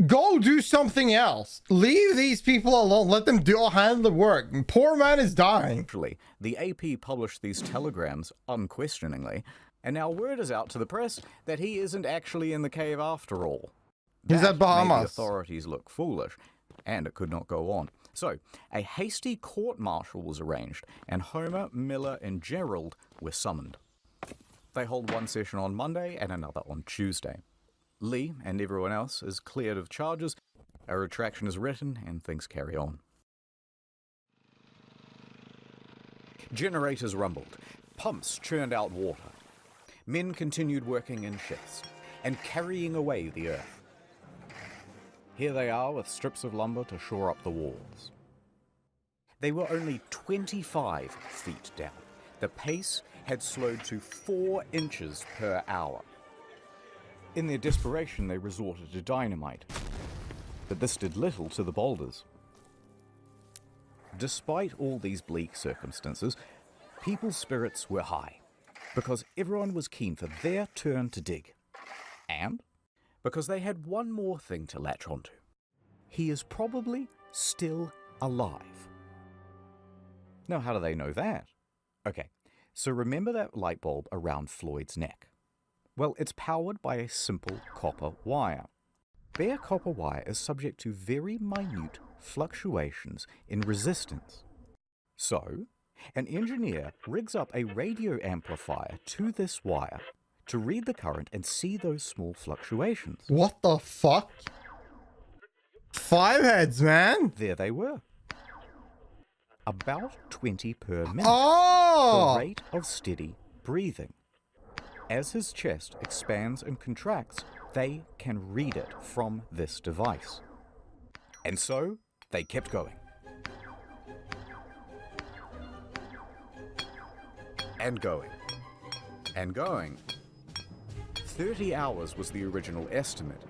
Go do something else. Leave these people alone. Let them handle the work. Poor man is dying. Actually, the AP published these telegrams unquestioningly, and now word is out to the press that he isn't actually in the cave after all. He's That at Bahamas. made the authorities look foolish, and it could not go on. So, a hasty court-martial was arranged, and Homer, Miller, and Gerald were summoned. They hold one session on Monday and another on Tuesday. Lee and everyone else is cleared of charges, a retraction is written, and things carry on. Generators rumbled, pumps churned out water. Men continued working in shifts and carrying away the earth. Here they are with strips of lumber to shore up the walls. They were only 25 feet down. The pace had slowed to 4 inches per hour. In their desperation, they resorted to dynamite, but this did little to the boulders. Despite all these bleak circumstances, people's spirits were high, because everyone was keen for their turn to dig, and because they had one more thing to latch onto. He is probably still alive. Now, how do they know that? Okay, so remember that light bulb around Floyd's neck? Well, it's powered by a simple copper wire. Bare copper wire is subject to very minute fluctuations in resistance. So, an engineer rigs up a radio amplifier to this wire to read the current and see those small fluctuations. What the fuck? 5 heads, man. There they were. About 20 per minute. Oh! The rate of steady breathing. As his chest expands and contracts, they can read it from this device. And so, they kept going. And going. And going. 30 hours was the original estimate.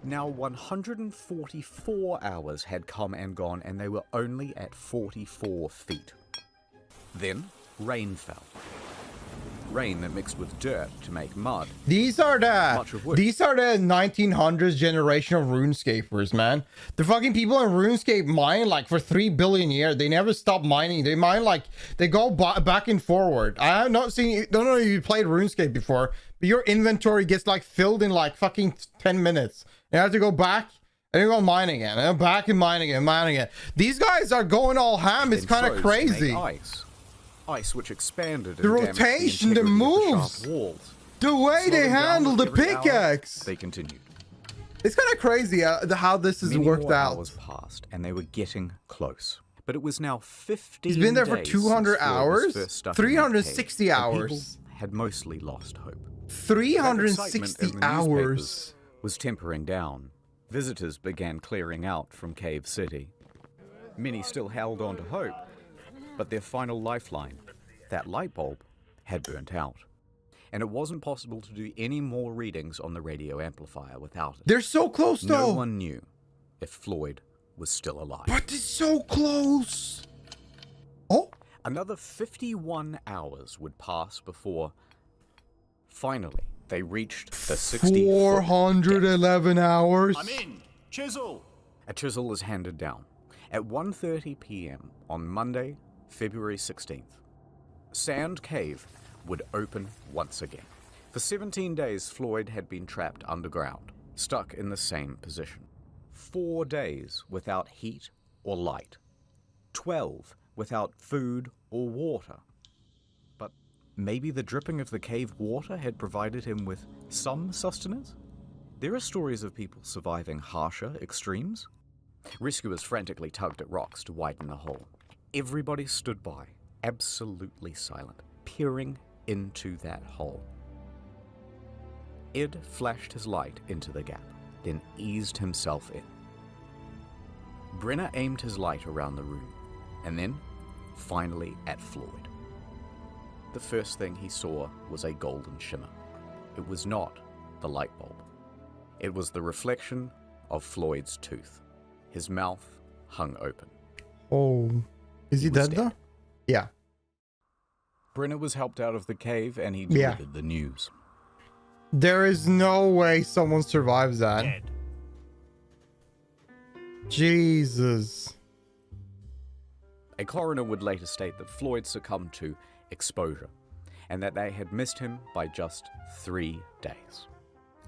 Now 144 hours had come and gone, and they were only at 44 feet. Then, rain fell. Rain that mixed with dirt to make mud. These are the 1900s generation of RuneScapers, man. The fucking people in RuneScape mine like for 3 billion years. They never stop mining. They mine like they go back and forward. I have not seen. Don't know if you played RuneScape before, but your inventory gets like filled in like fucking 10 minutes. You have to go back and you go mine again, and back and mine again, mine again. These guys are going all ham. It's kind of crazy. Ice which expanded. The rotation, the moves, the way they handle the pickaxe. They continued. It's kind of crazy how this has worked out. Hours passed, and they were getting close. But it was now 15 He's been there for days 200 since hours, first stuck 360 in that cave, hours. and people had mostly lost hope. 360 hours was tempering down. Visitors began clearing out from Cave City. Many still held on to hope, but their final lifeline, that light bulb, had burnt out. And it wasn't possible to do any more readings on the radio amplifier without it. They're so close, though. No one knew if Floyd was still alive. But it's so close. Oh. Another 51 hours would pass before, finally, they reached the 60 411 hours. I'm in. Chisel. A chisel is handed down. At 1:30 p.m. on Monday, February 16th, Sand Cave would open once again. For 17 days, Floyd had been trapped underground, stuck in the same position. 4 days without heat or light. 12 without food or water. But maybe the dripping of the cave water had provided him with some sustenance? There are stories of people surviving harsher extremes. Rescuers frantically tugged at rocks to widen the hole. Everybody stood by, absolutely silent, peering into that hole. Ed flashed his light into the gap, then eased himself in. Brenner aimed his light around the room, and then, finally, at Floyd. The first thing he saw was a golden shimmer. It was not the light bulb. It was the reflection of Floyd's tooth. His mouth hung open. Oh, is he dead though? Yeah. Brenner was helped out of the cave and he delivered the news. There is no way someone survives that. Dead. Jesus. A coroner would later state that Floyd succumbed to exposure and that they had missed him by just 3 days,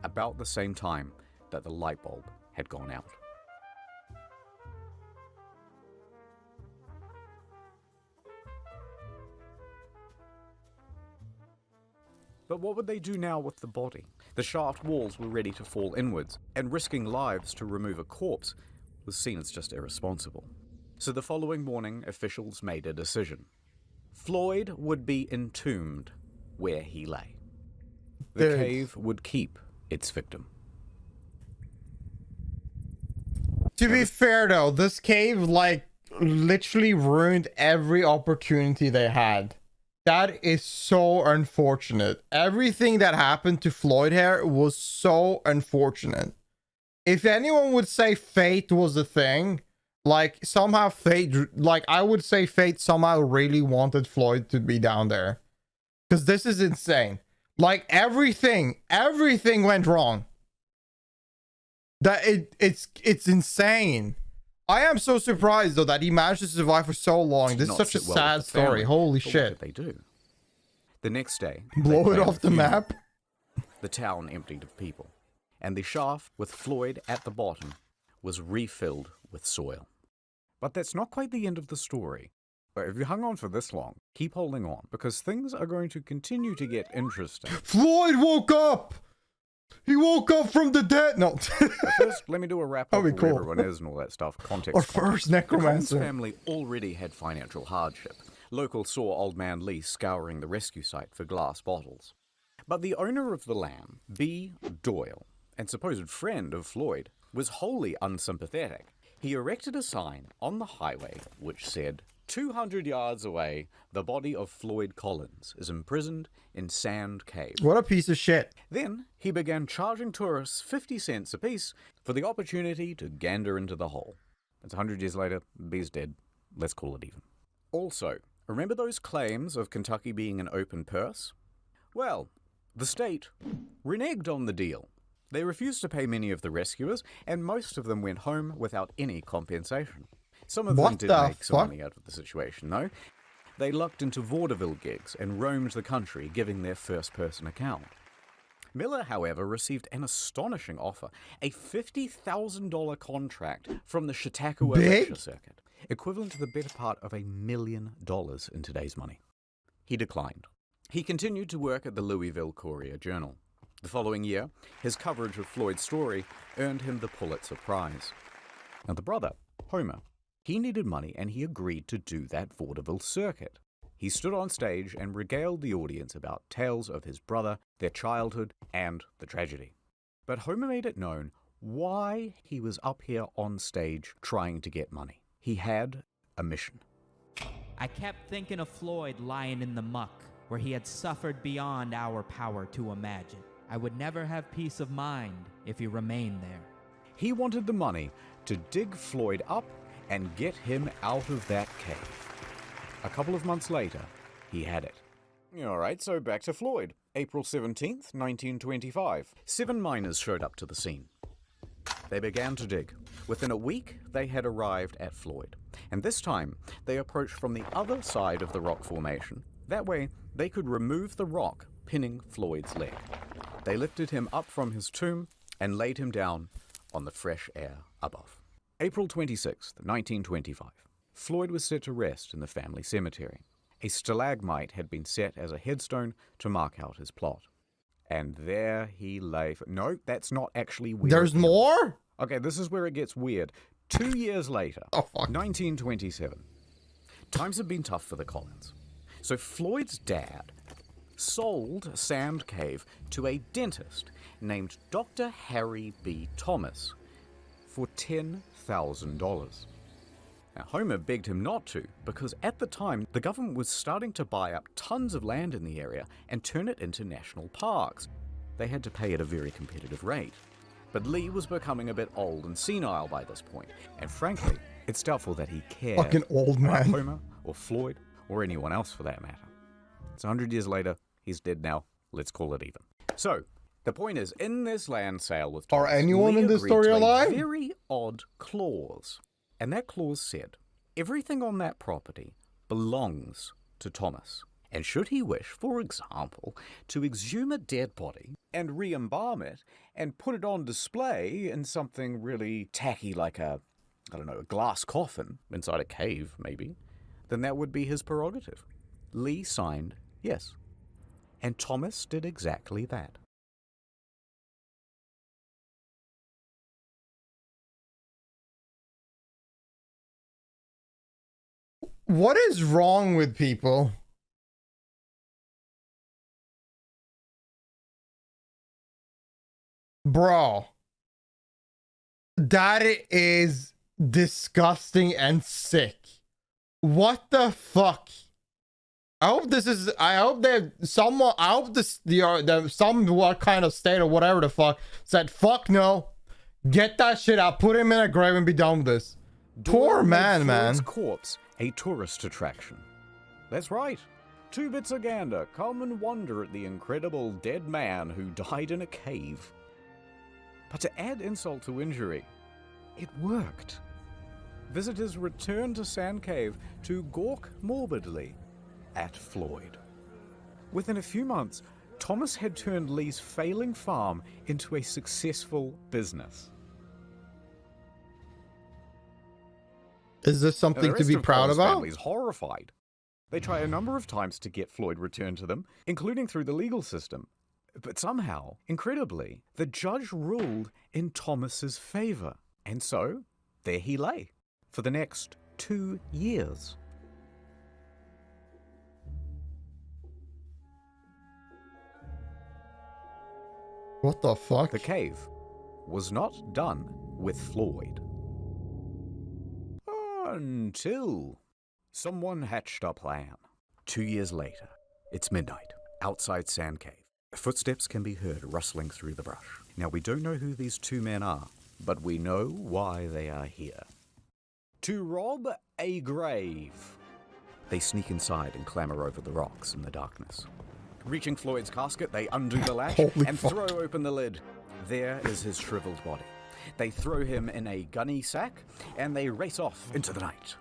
about the same time that the light bulb had gone out. But what would they do now with the body? The shaft walls were ready to fall inwards, and risking lives to remove a corpse was seen as just irresponsible. So the following morning, officials made a decision. Floyd would be entombed where he lay. The cave would keep its victim. To be fair though, this cave like literally ruined every opportunity they had. That is so unfortunate. Everything that happened to Floyd here was so unfortunate. If anyone would say fate was a thing, like somehow fate, like I would say fate somehow really wanted Floyd to be down there. Because this is insane. Like everything went wrong. That it's insane. I am so surprised though that he managed to survive for so long. This is such a sad story. Holy shit. What did they do? The next day, blow it off the map. The town emptied of people, and the shaft with Floyd at the bottom was refilled with soil. But that's not quite the end of the story. But if you hung on for this long, keep holding on, because things are going to continue to get interesting. Floyd woke up! He woke up from the dead! No. First, let me do a wrap up of cool. where everyone is and all that stuff. Context. Our first necromancer. The Collins family already had financial hardship. Locals saw Old Man Lee scouring the rescue site for glass bottles. But the owner of the land, B. Doyle, and supposed friend of Floyd, was wholly unsympathetic. He erected a sign on the highway which said, 200 yards away, the body of Floyd Collins is imprisoned in Sand Cave. What a piece of shit. Then he began charging tourists 50 cents apiece for the opportunity to gander into the hole. It's 100 years later, B's dead. Let's call it even. Also, remember those claims of Kentucky being an open purse? Well, the state reneged on the deal. They refused to pay many of the rescuers, and most of them went home without any compensation. Some of them did make some money out of the situation, though. They lucked into vaudeville gigs and roamed the country, giving their first-person account. Miller, however, received an astonishing offer, a $50,000 contract from the Chautauqua lecture circuit, equivalent to the better part of $1 million in today's money. He declined. He continued to work at the Louisville Courier-Journal. The following year, his coverage of Floyd's story earned him the Pulitzer Prize. Now, the brother, Homer, he needed money and he agreed to do that vaudeville circuit. He stood on stage and regaled the audience about tales of his brother, their childhood, and the tragedy. But Homer made it known why he was up here on stage trying to get money. He had a mission. I kept thinking of Floyd lying in the muck, where he had suffered beyond our power to imagine. I would never have peace of mind if he remained there. He wanted the money to dig Floyd up and get him out of that cave. A couple of months later, he had it. Alright, so back to Floyd. April 17th, 1925. 7 miners showed up to the scene. They began to dig. Within a week, they had arrived at Floyd. And this time, they approached from the other side of the rock formation. That way, they could remove the rock pinning Floyd's leg. They lifted him up from his tomb and laid him down on the fresh air above. April 26th, 1925. Floyd was set to rest in the family cemetery. A stalagmite had been set as a headstone to mark out his plot. And there he lay. No, that's not actually weird. There's more? Okay, this is where it gets weird. 2 years later, 1927. Times have been tough for the Collins. So Floyd's dad sold Sand Cave to a dentist named Dr. Harry B. Thomas for $10,000. Now, Homer begged him not to, because at the time, the government was starting to buy up tons of land in the area and turn it into national parks. They had to pay at a very competitive rate. But Lee was becoming a bit old and senile by this point, and frankly, it's doubtful that he cared Fucking old about man. Homer or Floyd or anyone else for that matter. It's 100 years later, he's dead now, let's call it even. So, the point is, in this land sale with Thomas, Are anyone Lee in this agreed story to a alive? very odd clause. And that clause said, everything on that property belongs to Thomas. And should he wish, for example, to exhume a dead body and re-embalm it and put it on display in something really tacky like a glass coffin inside a cave, maybe, then that would be his prerogative. Lee signed yes. And Thomas did exactly that. What is wrong with people? Bro. That is disgusting and sick. What the fuck? I hope this is. I hope that someone. I hope this. Some what kind of state or whatever the fuck said fuck no. Get that shit out. Put him in a grave and be done with this. Poor man, man. Floyd's corpse a tourist attraction. That's right. Two bits of gander come and wonder at the incredible dead man who died in a cave. But to add insult to injury, it worked. Visitors returned to Sand Cave to gawk morbidly at Floyd. Within a few months, Thomas had turned Lee's failing farm into a successful business. Is this something to be proud about? The family's horrified. They try a number of times to get Floyd returned to them, including through the legal system. But somehow, incredibly, the judge ruled in Thomas's favor. And so, there he lay for the next 2 years. What the fuck? The cave was not done with Floyd. Until someone hatched a plan. 2 years later, it's midnight, outside Sand Cave. Footsteps can be heard rustling through the brush. Now, we don't know who these two men are, but we know why they are here. To rob a grave. They sneak inside and clamber over the rocks in the darkness. Reaching Floyd's casket, they undo the latch and throw open the lid. There is his shriveled body. They throw him in a gunny sack, and they race off into the night.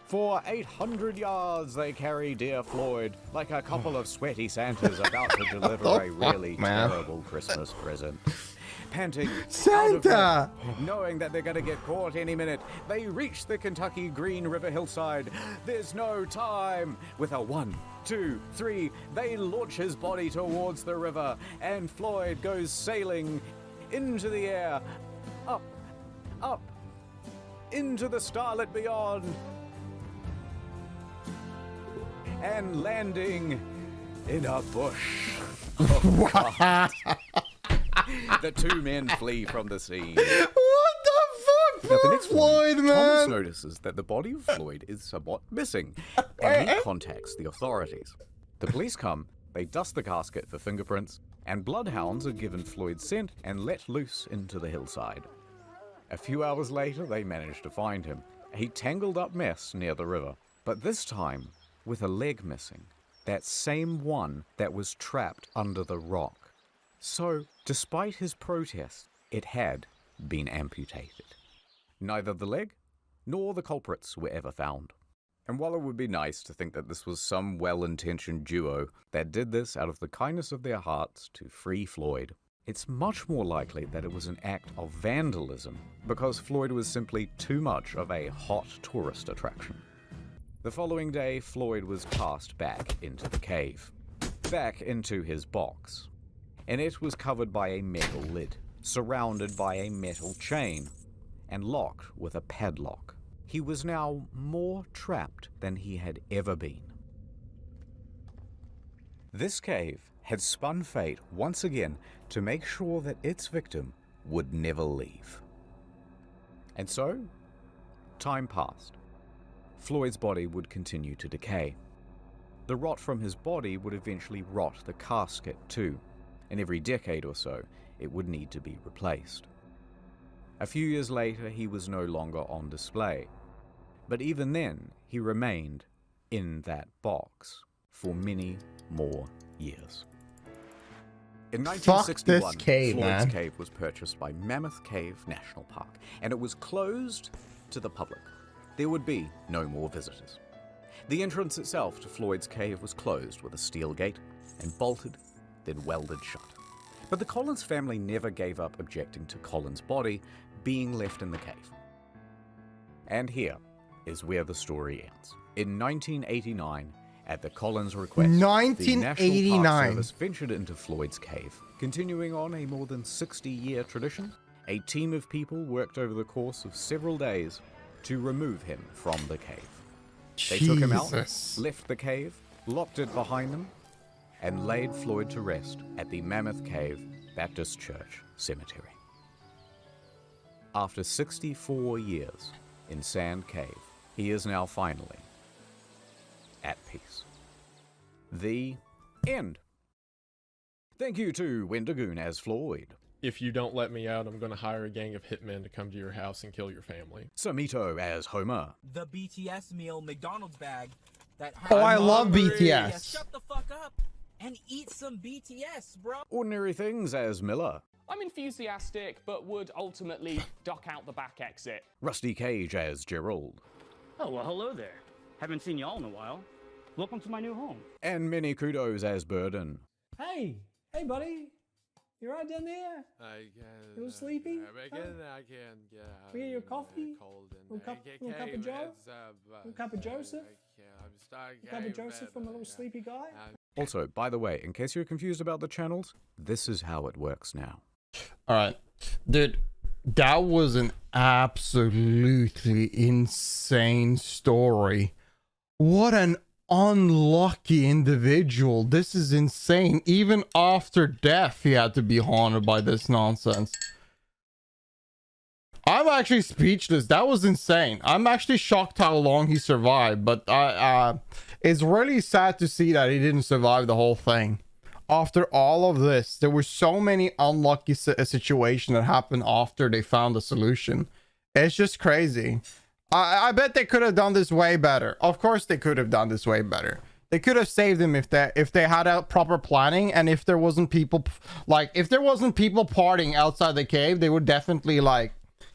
For 800 yards they carry dear Floyd, like a couple of sweaty Santas about to deliver a really terrible Christmas present. Panting, Santa! Out of breath, knowing that they're going to get caught any minute, they reach the Kentucky Green River hillside. There's no time. With a 1, 2, 3, they launch his body towards the river, and Floyd goes sailing into the air, up, up, into the starlit beyond, and landing in a bush. Oh, God. The two men flee from the scene. What the fuck? Now, the next Floyd, morning, man. Thomas notices that the body of Floyd is somewhat missing, and he contacts the authorities. The police come, they dust the casket for fingerprints, and bloodhounds are given Floyd's scent and let loose into the hillside. A few hours later, they manage to find him, a tangled up mess near the river, but this time with a leg missing, that same one that was trapped under the rock. So, despite his protest, it had been amputated. Neither the leg nor the culprits were ever found. And while it would be nice to think that this was some well-intentioned duo that did this out of the kindness of their hearts to free Floyd, it's much more likely that it was an act of vandalism because Floyd was simply too much of a hot tourist attraction. The following day, Floyd was cast back into the cave, back into his box, and it was covered by a metal lid, surrounded by a metal chain, and locked with a padlock. He was now more trapped than he had ever been. This cave had spun fate once again to make sure that its victim would never leave. And so, time passed. Floyd's body would continue to decay. The rot from his body would eventually rot the casket too, and every decade or so, it would need to be replaced. A few years later, he was no longer on display, but even then, he remained in that box for many more years. In 1961, Floyd's cave was purchased by Mammoth Cave National Park, and it was closed to the public. There would be no more visitors. The entrance itself to Floyd's cave was closed with a steel gate and bolted, then welded shut. But the Collins family never gave up objecting to Collins' body being left in the cave. And here is where the story ends. In 1989, at the Collins' request, the National Park Service ventured into Floyd's cave. Continuing on a more than 60-year tradition, a team of people worked over the course of several days to remove him from the cave. They took him out, left the cave, locked it behind them, and laid Floyd to rest at the Mammoth Cave Baptist Church Cemetery. After 64 years, in Sand Cave, he is now finally at peace. The end. Thank you to Wendigoon as Floyd. If you don't let me out, I'm going to hire a gang of hitmen to come to your house and kill your family. Samito as Homer. The BTS meal McDonald's bag that has... Oh, I love BTS. Shut the fuck up and eat some BTS, bro. Ordinary Things as Miller. I'm enthusiastic, but would ultimately duck out the back exit. Rusty Cage as Gerald. Oh, well, hello there. Haven't seen y'all in a while. Welcome to my new home. And many kudos as Burden. Hey, buddy. You right down there? I can. A little sleepy? I can. Yeah. We get your coffee? Little cup of Joe? Little cup of Joseph? A cup of Joseph from a little sleepy guy? Also, by the way, in case you're confused about the channels, this is how it works now. All right, dude, that was an absolutely insane story. What an unlucky individual. This is insane. Even after death, he had to be haunted by this nonsense. I'm actually speechless. That was insane. I'm actually shocked how long he survived, but it's really sad to see that he didn't survive the whole thing. After all of this, there were so many unlucky situations that happened after they found the solution. It's just crazy. I bet they could have done this way better. Of course they could have done this way better. They could have saved him if they had a proper planning, and if there wasn't people partying outside the cave, they would definitely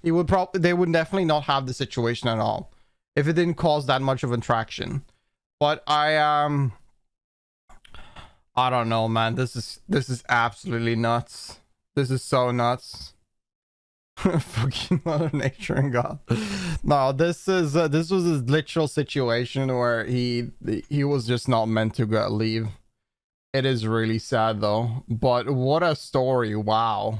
they would definitely not have the situation at all if it didn't cause that much of attraction. But I don't know, man. This is absolutely nuts. This is so nuts. Fucking Mother Nature and God. No, this was a literal situation where he was just not meant to leave. It is really sad though. But what a story! Wow,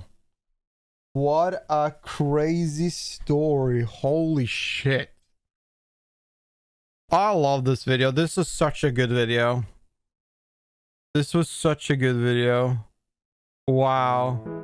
what a crazy story! Holy shit! I love this video. This was such a good video. This was such a good video. Wow.